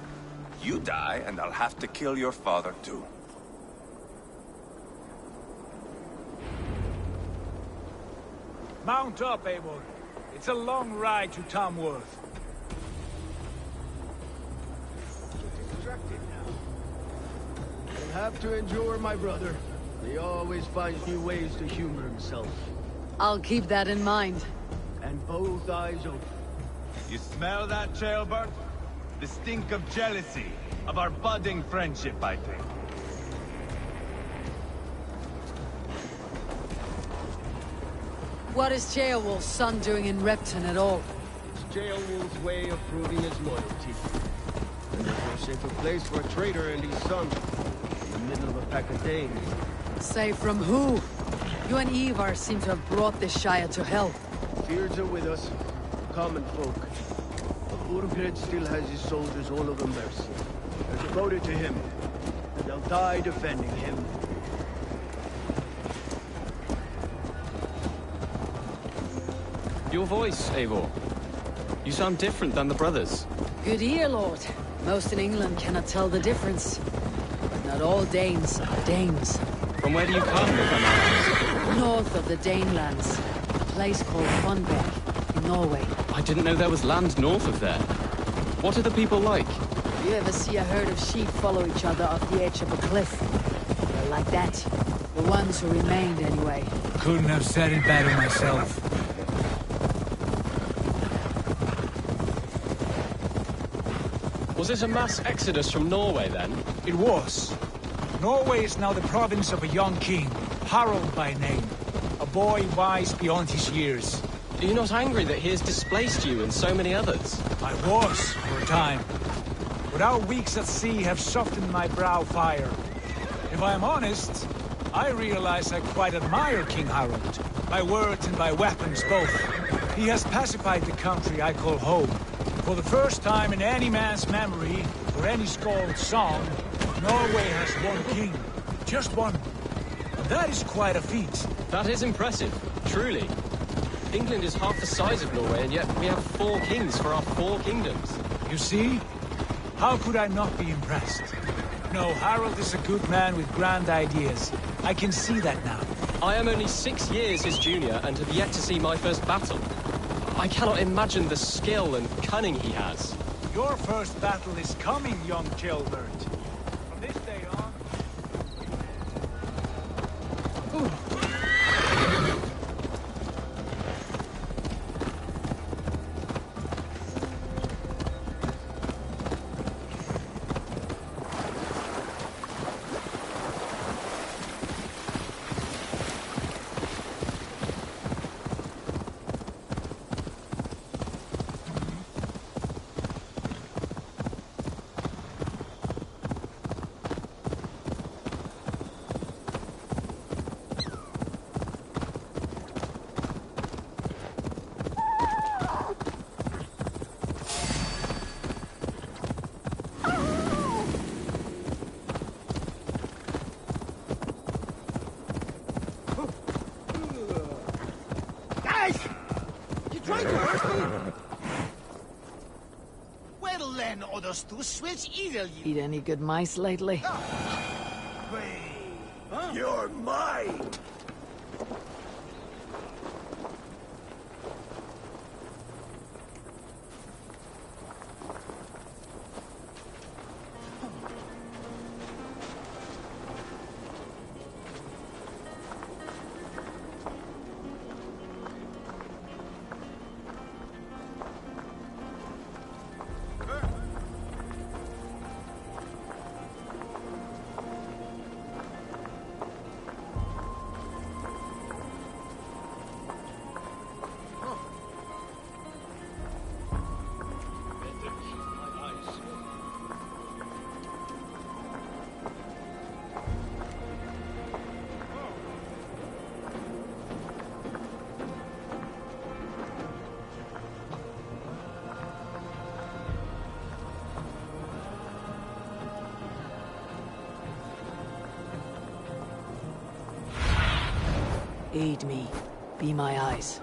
You die, and I'll have to kill your father, too. Mount up, Eivor. It's a long ride to Tamworth. You'll have to endure, my brother. He always finds new ways to humor himself. I'll keep that in mind. And both eyes open. You smell that, Ceolbert? The stink of jealousy, of our budding friendship, I think. What is Ceolwulf's son doing in Repton at all? It's Ceolwulf's way of proving his loyalty. And there's no safer place for a traitor and his son. In the middle of a pack of Danes. Say from who? You and Ivar seem to have brought this Shire to hell. Fears are with us, common folk. But Burgred still has his soldiers all over Mercia. They're devoted to him, and they'll die defending him. Your voice, Eivor. You sound different than the brothers. Good ear, Lord. Most in England cannot tell the difference. But not all Danes are Danes. From where do you come, if I may ask? North of the Danelands. A place called Funberg, in Norway. I didn't know there was land north of there. What are the people like? You ever see a herd of sheep follow each other off the edge of a cliff? They're like that. The ones who remained, anyway. Couldn't have said it better myself. Was this a mass exodus from Norway, then? It was. Norway is now the province of a young king, Harald by name. A boy wise beyond his years. Are you not angry that he has displaced you and so many others? I was, for a time. But our weeks at sea have softened my brow fire. If I am honest, I realize I quite admire King Harald. By words and by weapons both. He has pacified the country I call home. For the first time in any man's memory, or any skald's song, Norway has one king. Just one. And that is quite a feat. That is impressive, truly. England is half the size of Norway, and yet we have 4 kings for our 4 kingdoms. You see? How could I not be impressed? No, Harald is a good man with grand ideas. I can see that now. I am only 6 years his junior, and have yet to see my first battle. I cannot imagine the skill and cunning he has. Your first battle is coming, young Gilbert. From this day on... To switch either you. Eat any good mice lately? You're mine! Aid me. Be my eyes.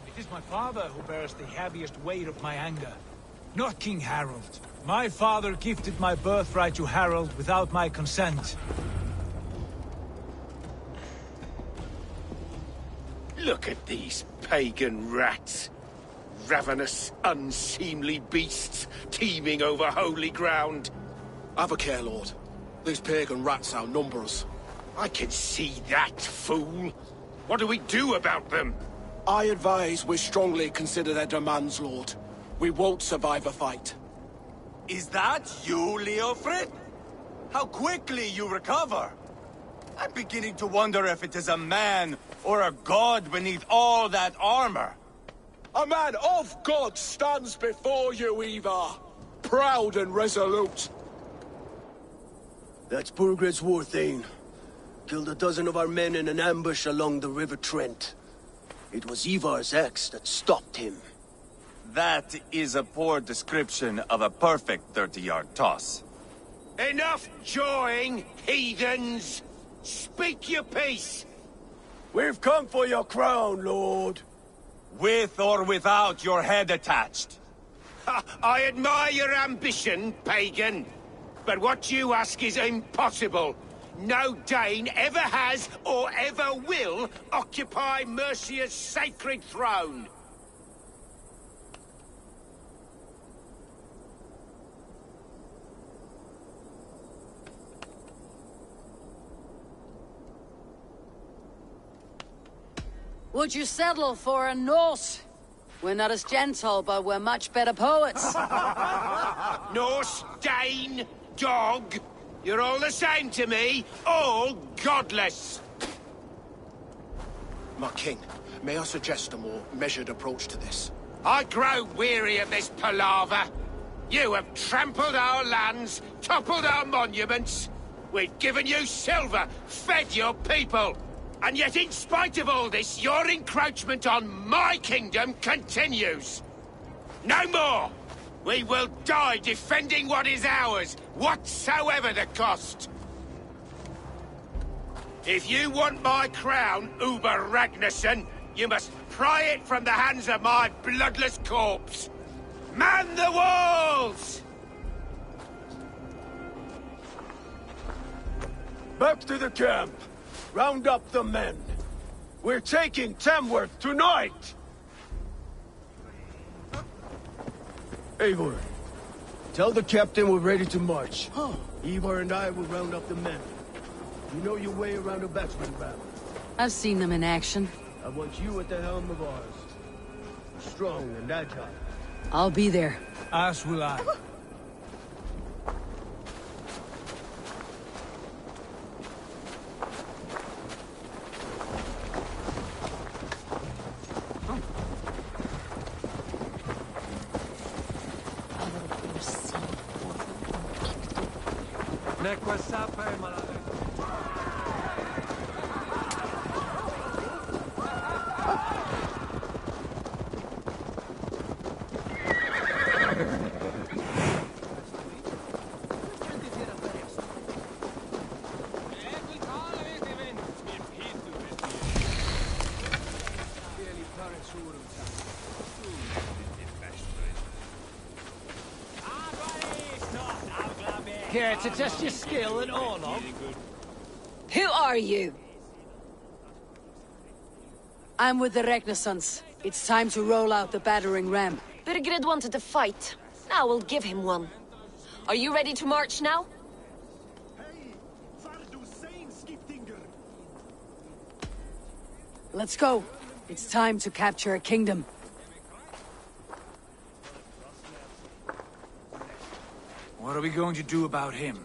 It is my father who bears the heaviest weight of my anger, not King Harald. My father gifted my birthright to Harald without my consent. Look at these pagan rats. Ravenous, unseemly beasts teeming over holy ground. Have a care, Lord. These pagan rats outnumber us. I can see that, fool. What do we do about them? I advise we strongly consider their demands, Lord. We won't survive a fight. Is that you, Leofrid? How quickly you recover! I'm beginning to wonder if it is a man or a god beneath all that armor. A man of God stands before you, Eivor. Proud and resolute. That's Burgred's war thane. Killed a dozen of our men in an ambush along the River Trent. It was Eivor's axe that stopped him. That is a poor description of a perfect 30-yard toss. Enough jawing, heathens! Speak your piece! We've come for your crown, Lord. With or without your head attached. I admire your ambition, pagan. But what you ask is impossible. No Dane ever has or ever will occupy Mercia's sacred throne. Would you settle for a Norse? We're not as gentle, but we're much better poets. Norse, Dane, dog. You're all the same to me. All godless. My king, may I suggest a more measured approach to this? I grow weary of this palaver. You have trampled our lands, toppled our monuments. We've given you silver, fed your people. And yet in spite of all this, your encroachment on my kingdom continues. No more! We will die defending what is ours, whatsoever the cost. If you want my crown, Uber Ragnarsson, you must pry it from the hands of my bloodless corpse. Man the walls! Back to the camp. Round up the men. We're taking Tamworth tonight! Eivor, tell the captain we're ready to march. Eivor and I will round up the men. You know your way around a batsman battle. I've seen them in action. I want you at the helm of ours. Strong and agile. I'll be there. As will I. Care to test your skill at Orlog? Who are you? I'm with the Ragnarsons. It's time to roll out the battering ram. Birgrid wanted to fight. Now we'll give him one. Are you ready to march now? Let's go. It's time to capture a kingdom. What are we going to do about him?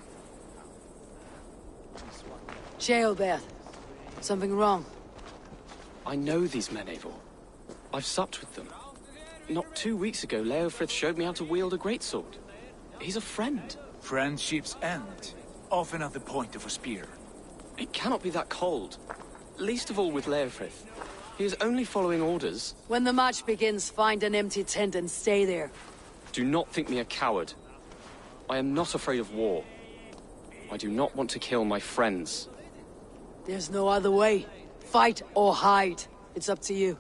Jailbert. Something wrong. I know these men, Eivor. I've supped with them. Not 2 weeks ago, Leofrith showed me how to wield a greatsword. He's a friend. Friendships end, often at the point of a spear. It cannot be that cold. Least of all with Leofrith. He is only following orders. When the march begins, find an empty tent and stay there. Do not think me a coward. I am not afraid of war. I do not want to kill my friends. There's no other way. Fight or hide. It's up to you.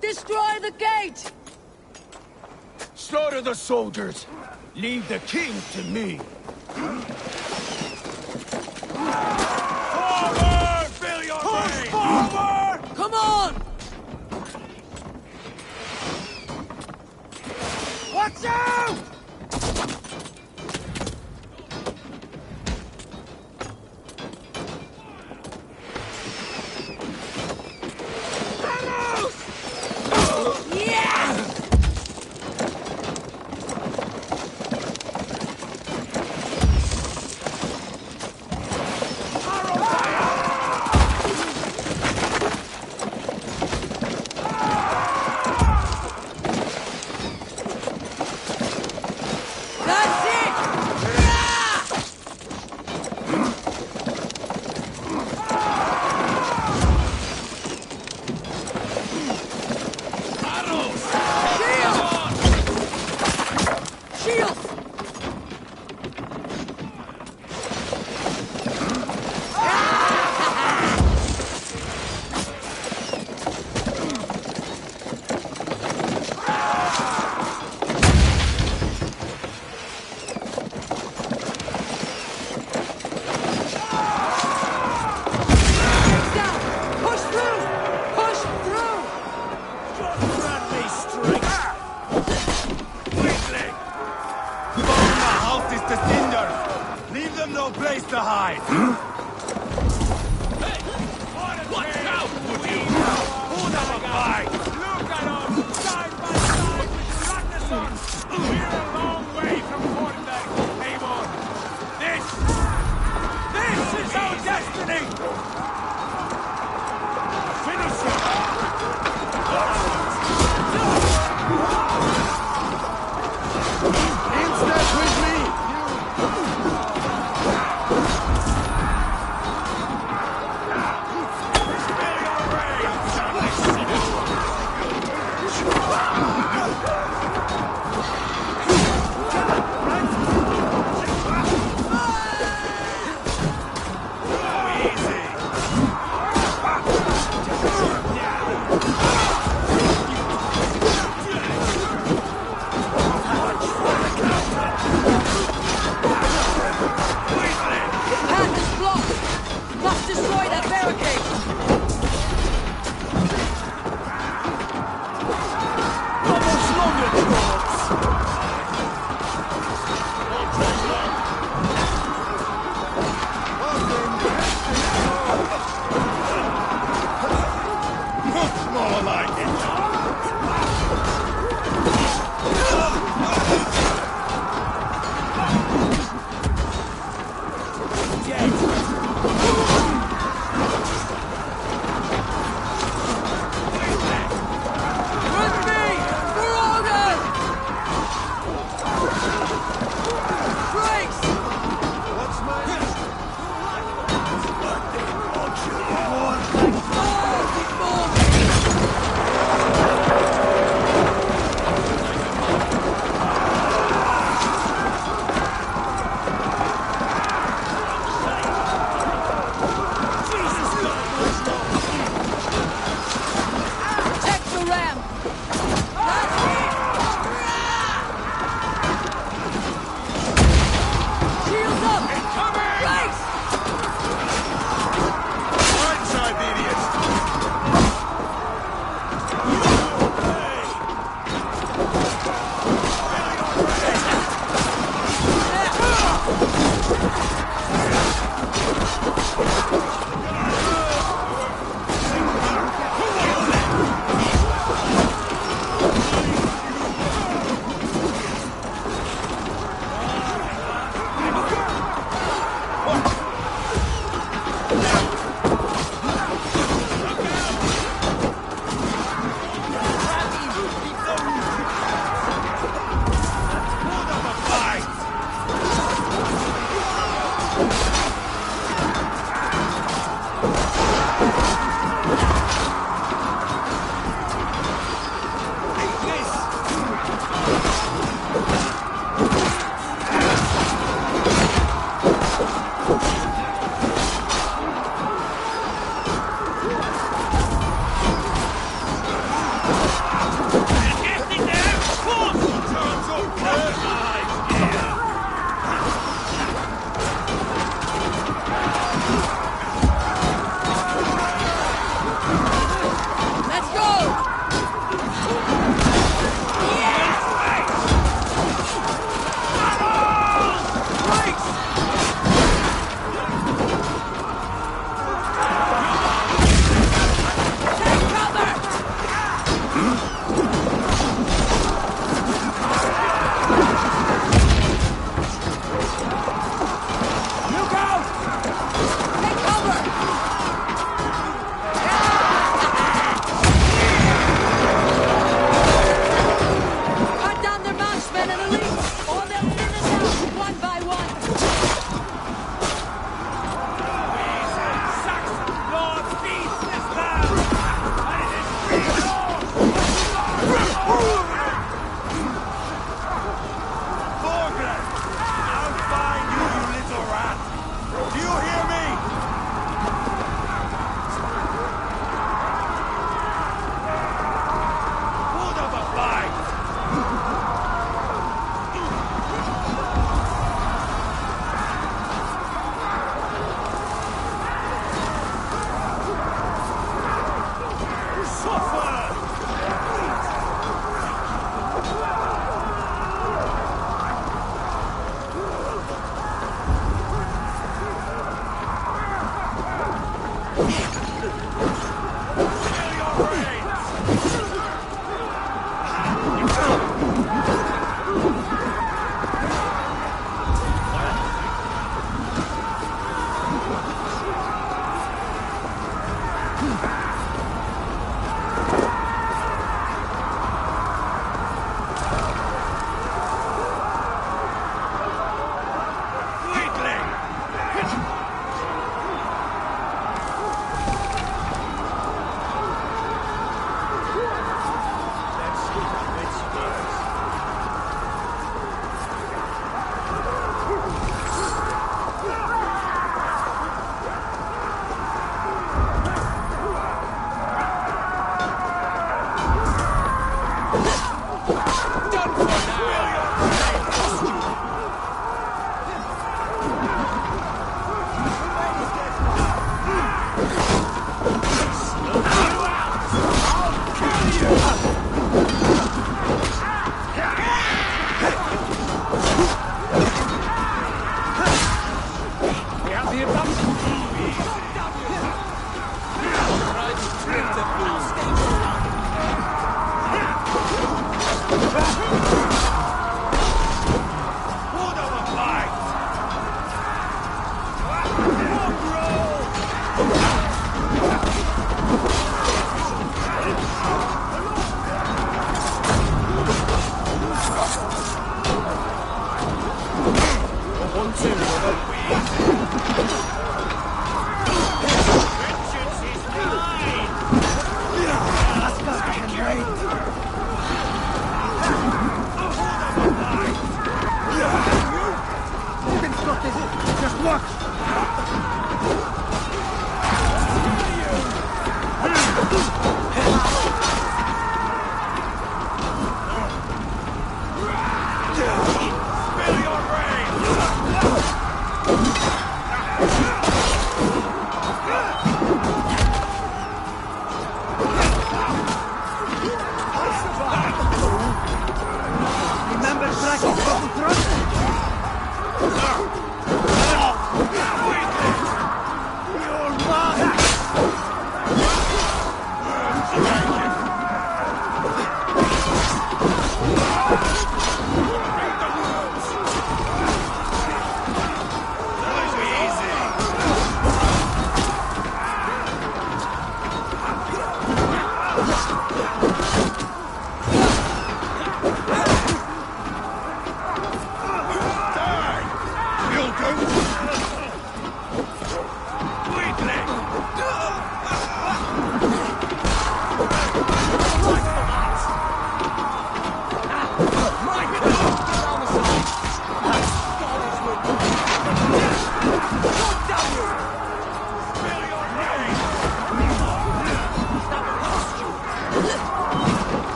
Destroy the gate! Slaughter the soldiers! Leave the king to me! Forward! Fill your range! Forward! Come on! Watch out! no place to hide! Watch out, would you? Hold up a fight! Look at us! Side by side with Ragnar! We're a long way from Randvi, Eivor! This is our destiny! Finish it! In step with me!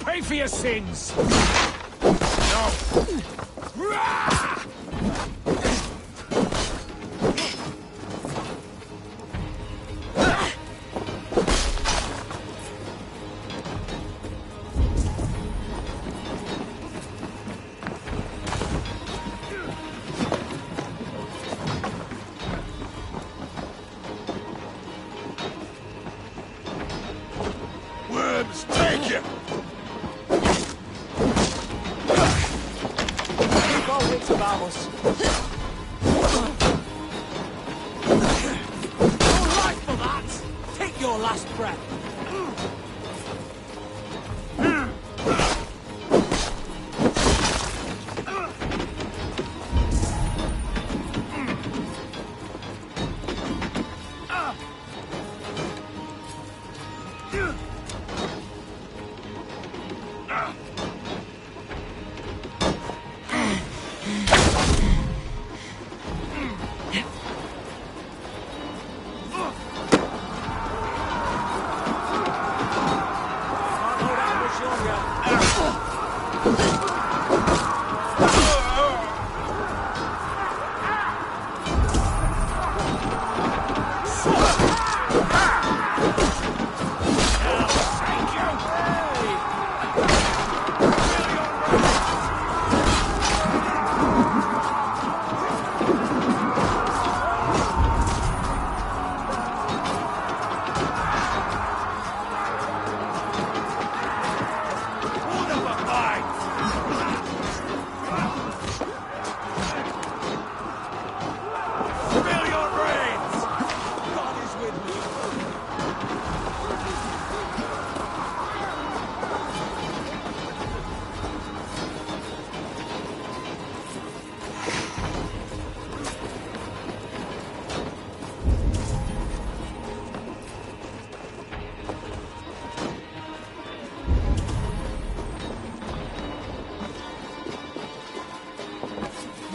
Pay for your sins! No! Worms, take you! Keep our wits about us. Your life for that! Take your last breath!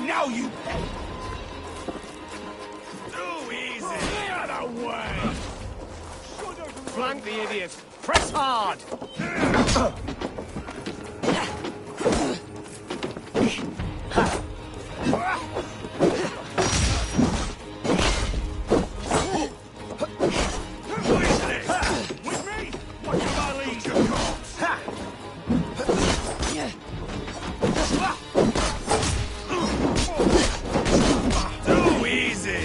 Now you pay! Too easy! Get away! Flank the idiots! Press hard! With me? What you got lead? Too easy!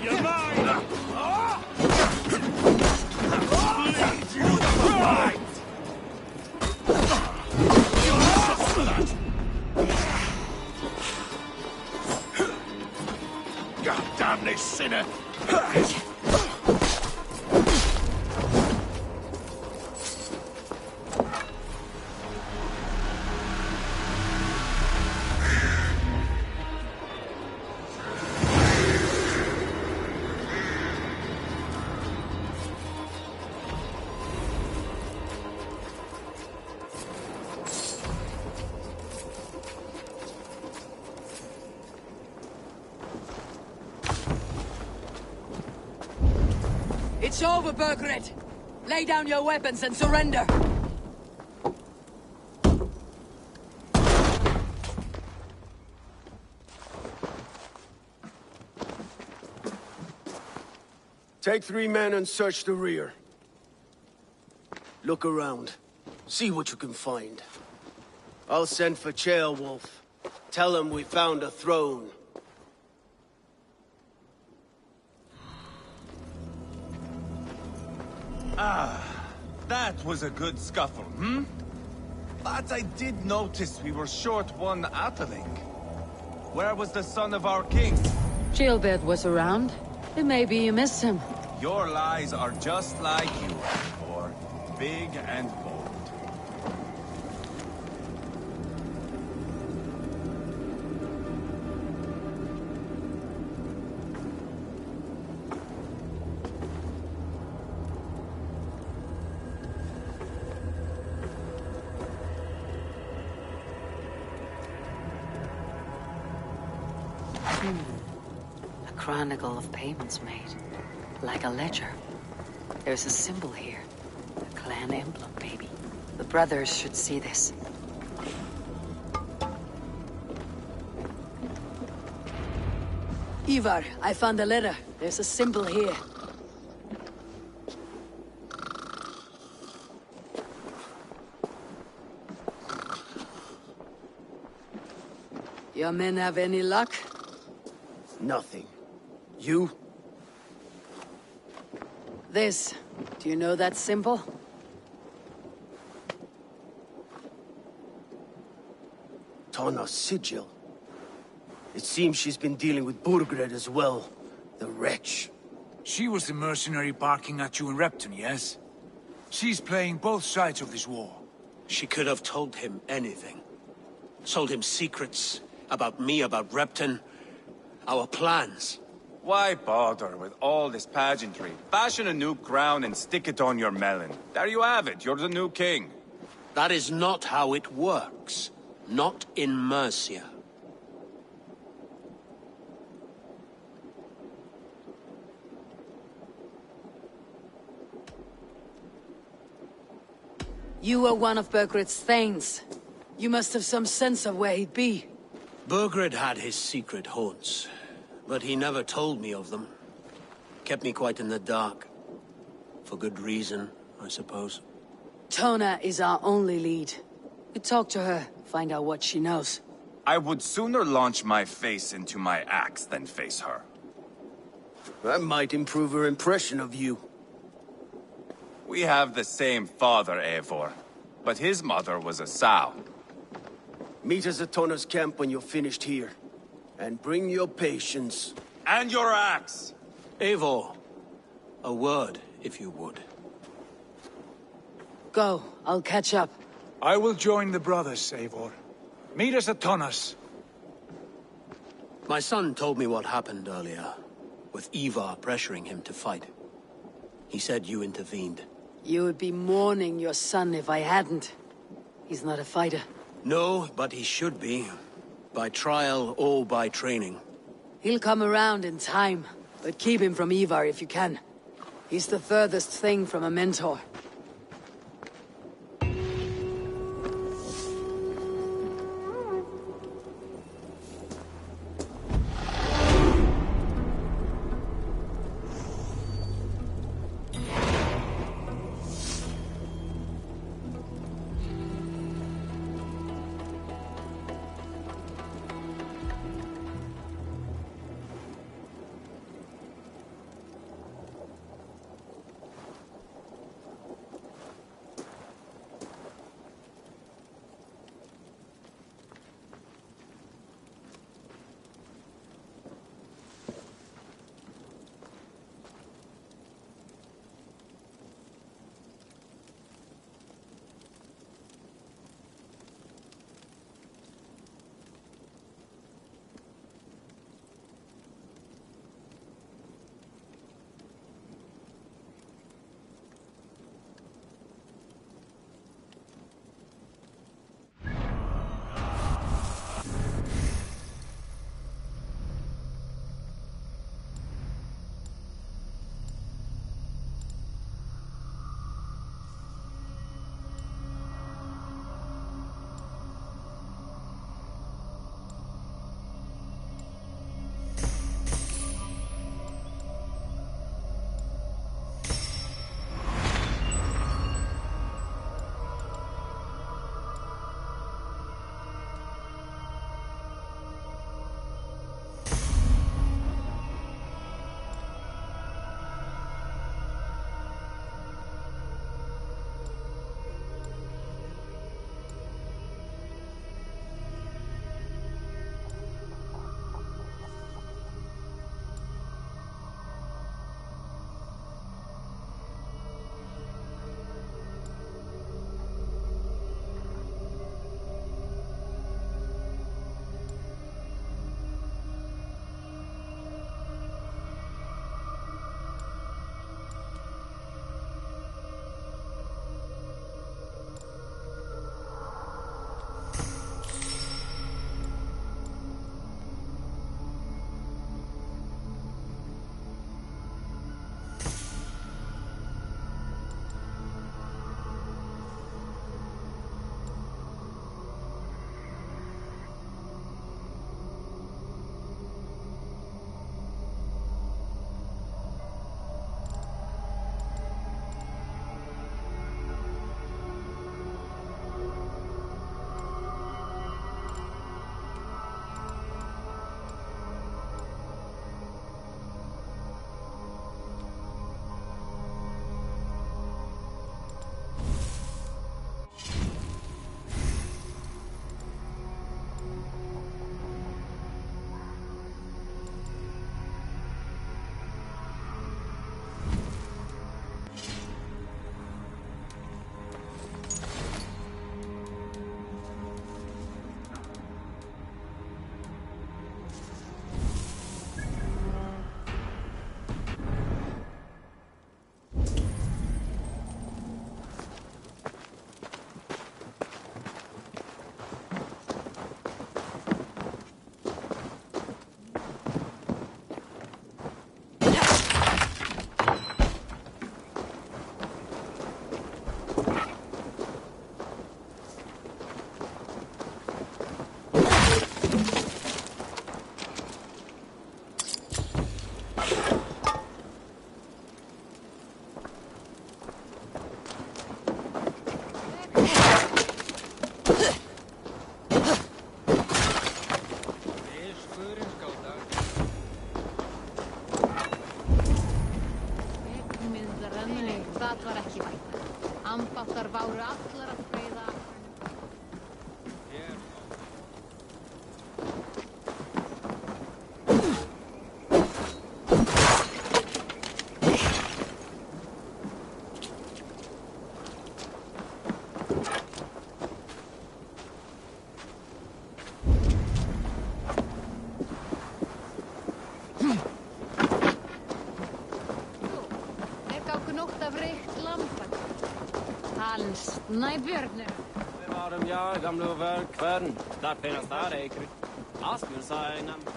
You're mine! Bleed you the right! God damn this sinner! It's over, Burgred! Lay down your weapons and surrender! Take 3 men and search the rear. Look around. See what you can find. I'll send for Ceolwulf. Tell him we found a throne. Ah, that was a good scuffle, hmm? But I did notice we were short one Atheling. Where was the son of our king? Gilbert was around. Maybe you miss him. Your lies are just like you, Eivor. Big and bold. A chronicle of payments made. Like a ledger. There's a symbol here. A clan emblem, maybe. The brothers should see this. Ivar, I found a letter. There's a symbol here. Your men have any luck? Nothing. You? This. Do you know that symbol? Tana's sigil. It seems she's been dealing with Burgred as well. The wretch. She was the mercenary barking at you in Repton, yes? She's playing both sides of this war. She could have told him anything. Told him secrets about me, about Repton, our plans. Why bother with all this pageantry? Fashion a new crown and stick it on your melon. There you have it, you're the new king. That is not how it works. Not in Mercia. You were one of Burgred's thanes. You must have some sense of where he'd be. Burgred had his secret haunts, but he never told me of them. Kept me quite in the dark. For good reason, I suppose. Tona is our only lead. You talk to her, find out what she knows. I would sooner launch my face into my axe than face her. That might improve her impression of you. We have the same father, Eivor, but his mother was a sow. Meet us at Tona's camp when you're finished here. And bring your patience. And your axe! Eivor, a word, if you would. Go, I'll catch up. I will join the brothers, Eivor. Meet us at Tonas. My son told me what happened earlier, with Ivar pressuring him to fight. He said you intervened. You would be mourning your son if I hadn't. He's not a fighter. No, but he should be. By trial or by training. He'll come around in time, but keep him from Ivar if you can. He's the furthest thing from a mentor. Ambáttar váru allar að freyða. Nei, Björnur. Vi var dem, ja, gamle over kvelden. Der penast der, Eikri. Asbjørn sa jeg nem.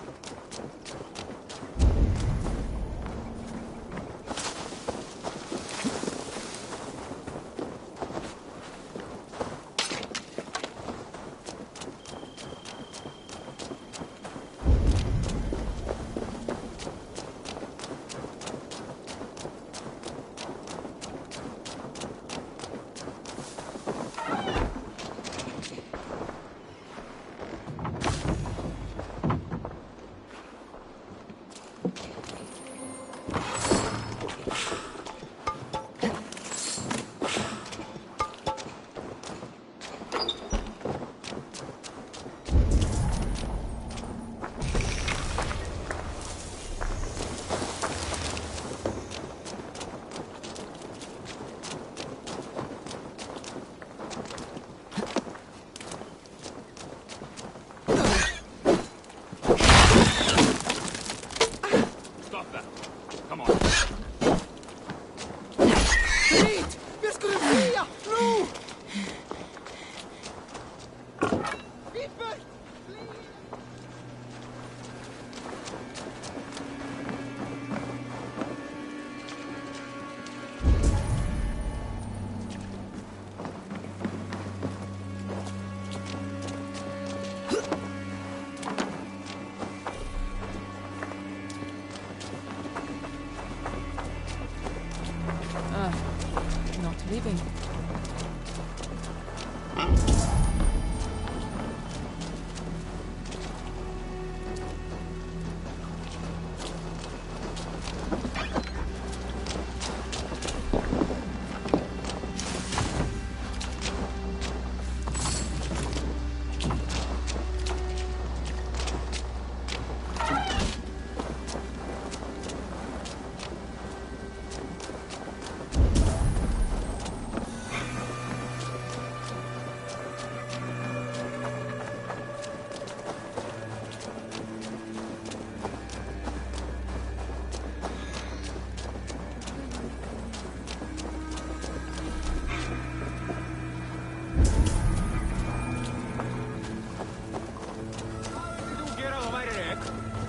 Leaving.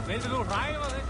Vildu þú hræfa þig?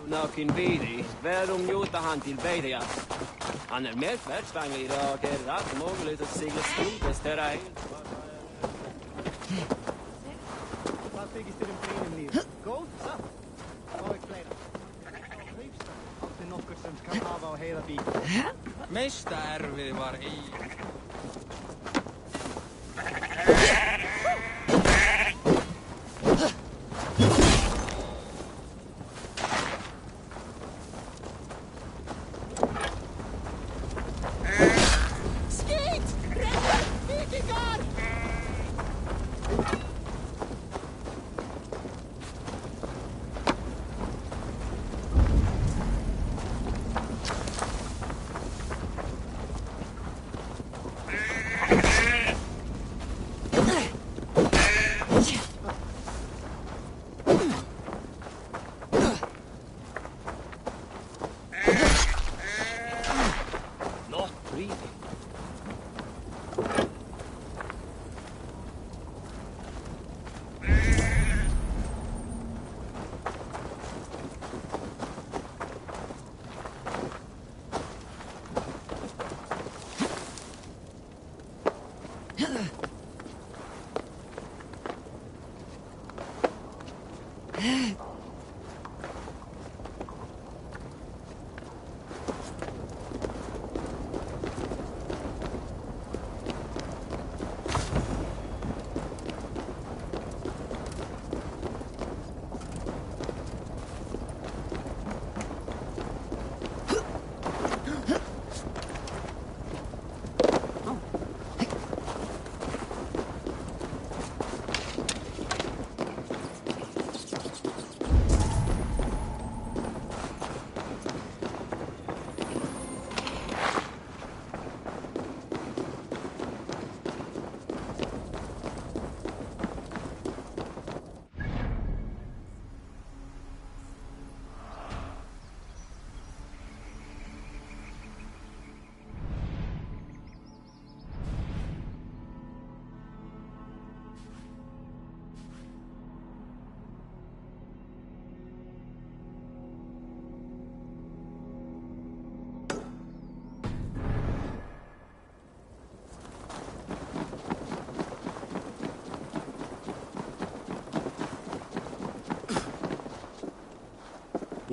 Nakin viidi, verum juutahan til veideja. Han mer färdsvang I dag, rätt möjligt att segla skuldes till dig. Vad byggs det en liv? Gå, så. Var kläder. Alltid något som kan hava och hela bil. Mesta ärvi var I.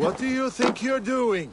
What do you think you're doing?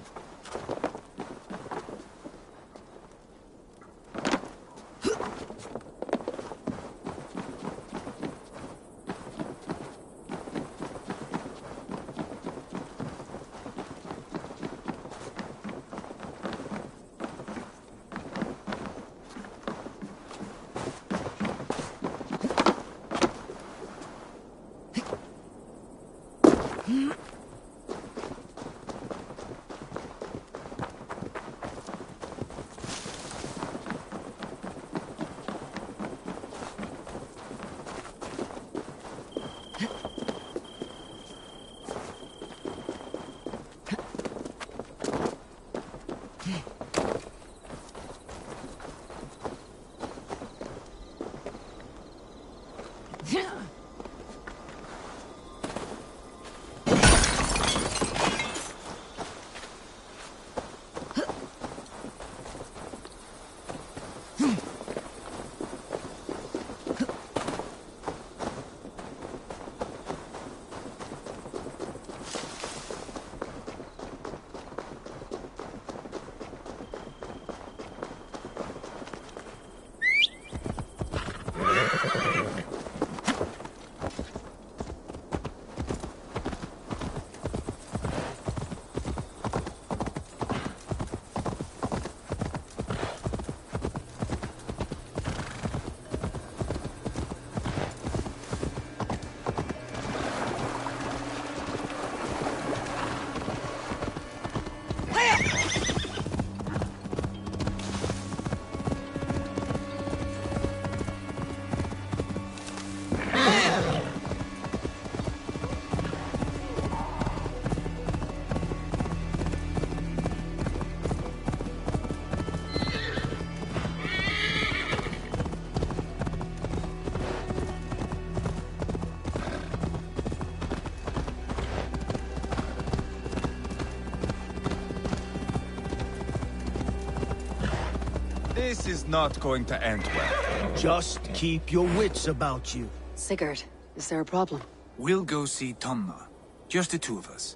This is not going to end well. Just keep your wits about you. Sigurd, is there a problem? We'll go see Tomna. Just the two of us.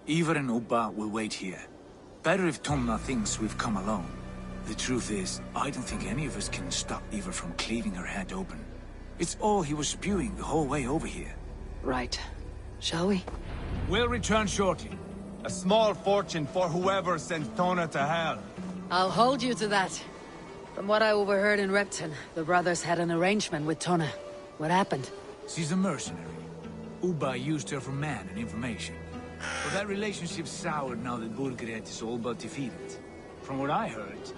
Eivor and Ubba will wait here. Better if Tomna thinks we've come alone. The truth is, I don't think any of us can stop Eivor from cleaving her head open. It's all he was spewing the whole way over here. Right. Shall we? We'll return shortly. A small fortune for whoever sent Tona to hell. I'll hold you to that. From what I overheard in Repton, the brothers had an arrangement with Tona. What happened? She's a mercenary. Ubba used her for man and information. But that relationship's soured now that Burgred is all but defeated. From what I heard,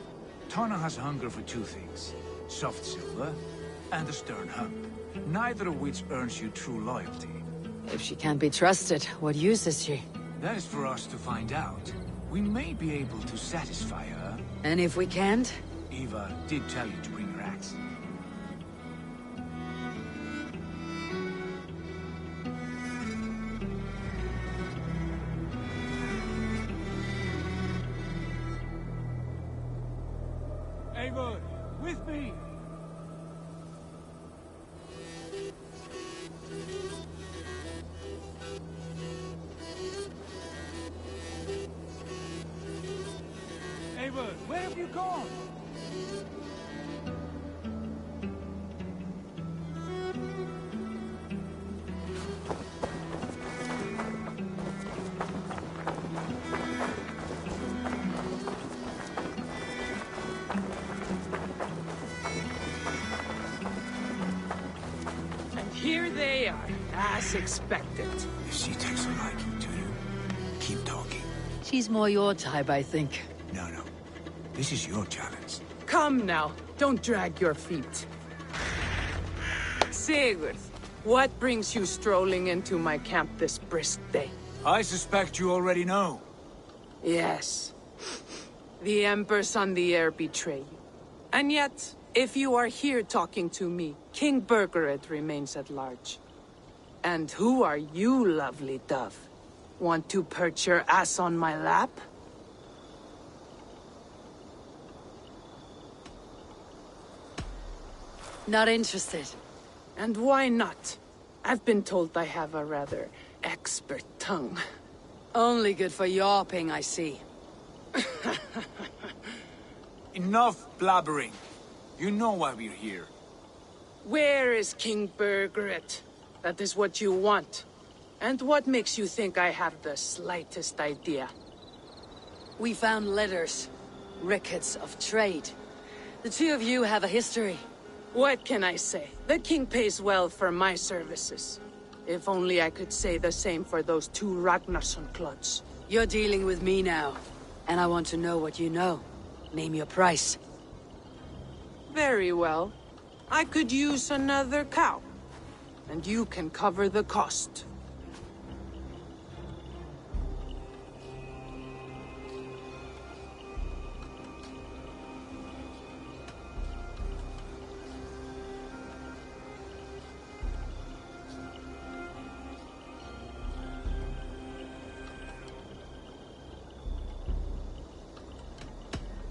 Tona has hunger for two things. Soft silver and a stern hump. Neither of which earns you true loyalty. If she can't be trusted, what use is she? That is for us to find out. We may be able to satisfy her. And if we can't? Eva did tell you to bring her axe. Eivor, with me! Eivor, where have you gone? And here they are, as expected. If she takes a liking to you, keep talking. She's more your type, I think. No. This is your challenge. Come now, don't drag your feet. Sigurd, what brings you strolling into my camp this brisk day? I suspect you already know. Yes. The Embers on the air betray you. And yet, if you are here talking to me, King Burgred remains at large. And who are you, lovely dove? Want to perch your ass on my lap? Not interested. And why not? I've been told I have a rather expert tongue. Only good for yawping, I see. Enough blabbering. You know why we're here. Where is King Burgred? That is what you want. And what makes you think I have the slightest idea? We found letters. Records of trade. The two of you have a history. What can I say? The king pays well for my services. If only I could say the same for those two Ragnarsson clods. You're dealing with me now. And I want to know what you know. Name your price. Very well. I could use another cow. And you can cover the cost.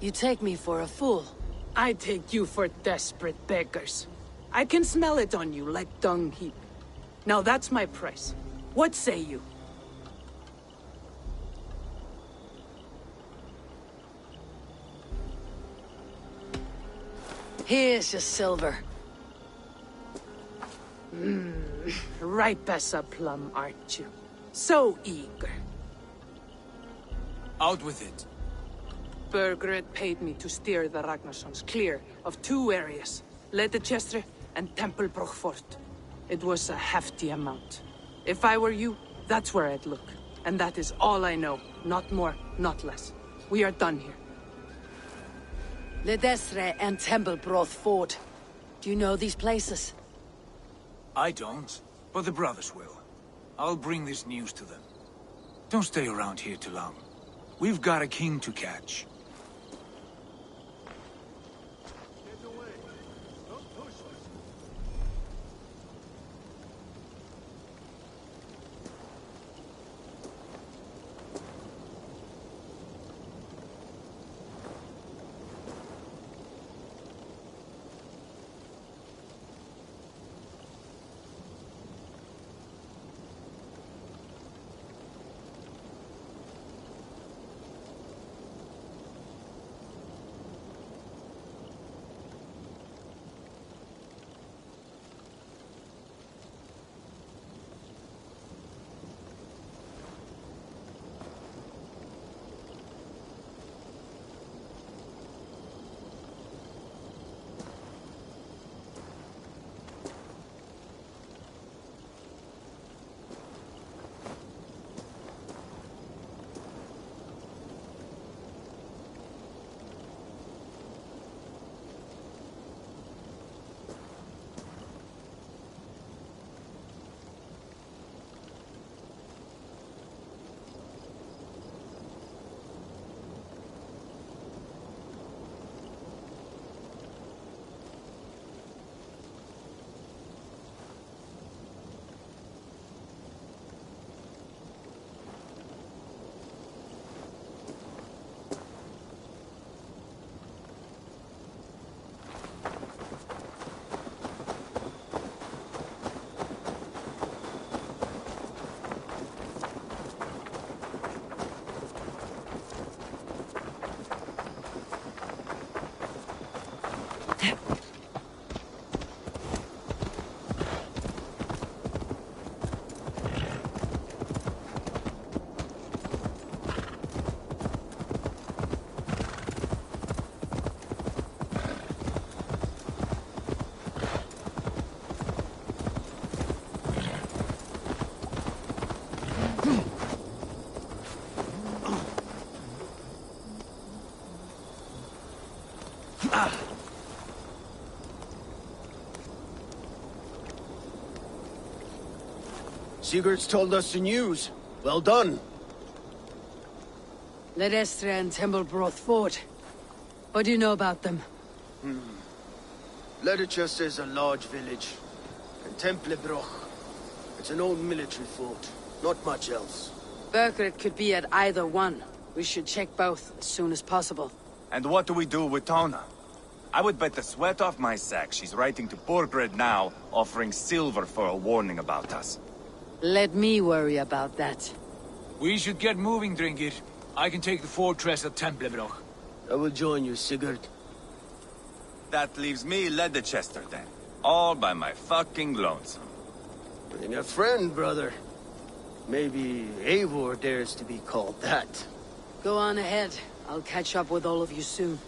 You take me for a fool. I take you for desperate beggars. I can smell it on you like dung heap. Now that's my price. What say you? Here's your silver. Ripe as a plum, aren't you? So eager. Out with it. Burgred paid me to steer the Ragnarssons clear of two areas, Ledecestrescire and Tempelbroch Fort. It was a hefty amount. If I were you, that's where I'd look. And that is all I know. Not more, not less. We are done here. Ledecestrescire and Tempelbroch Fort. Do you know these places? I don't, but the brothers will. I'll bring this news to them. Don't stay around here too long. We've got a king to catch. Sigurd's told us the news. Well done. Ledecestrescire and Templebroth fought. What do you know about them? Ledecestrescire is a large village. And Templebroch, it's an old military fort. Not much else. Burgred could be at either one. We should check both as soon as possible. And what do we do with Tona? I would bet the sweat off my sack she's writing to Borgred now, offering silver for a warning about us. Let me worry about that. We should get moving, Dringir. I can take the fortress at Templebroch. I will join you, Sigurd. That leaves me Ledecestrescire then. All by my fucking lonesome. Bring a friend, brother. Maybe Eivor dares to be called that. Go on ahead. I'll catch up with all of you soon.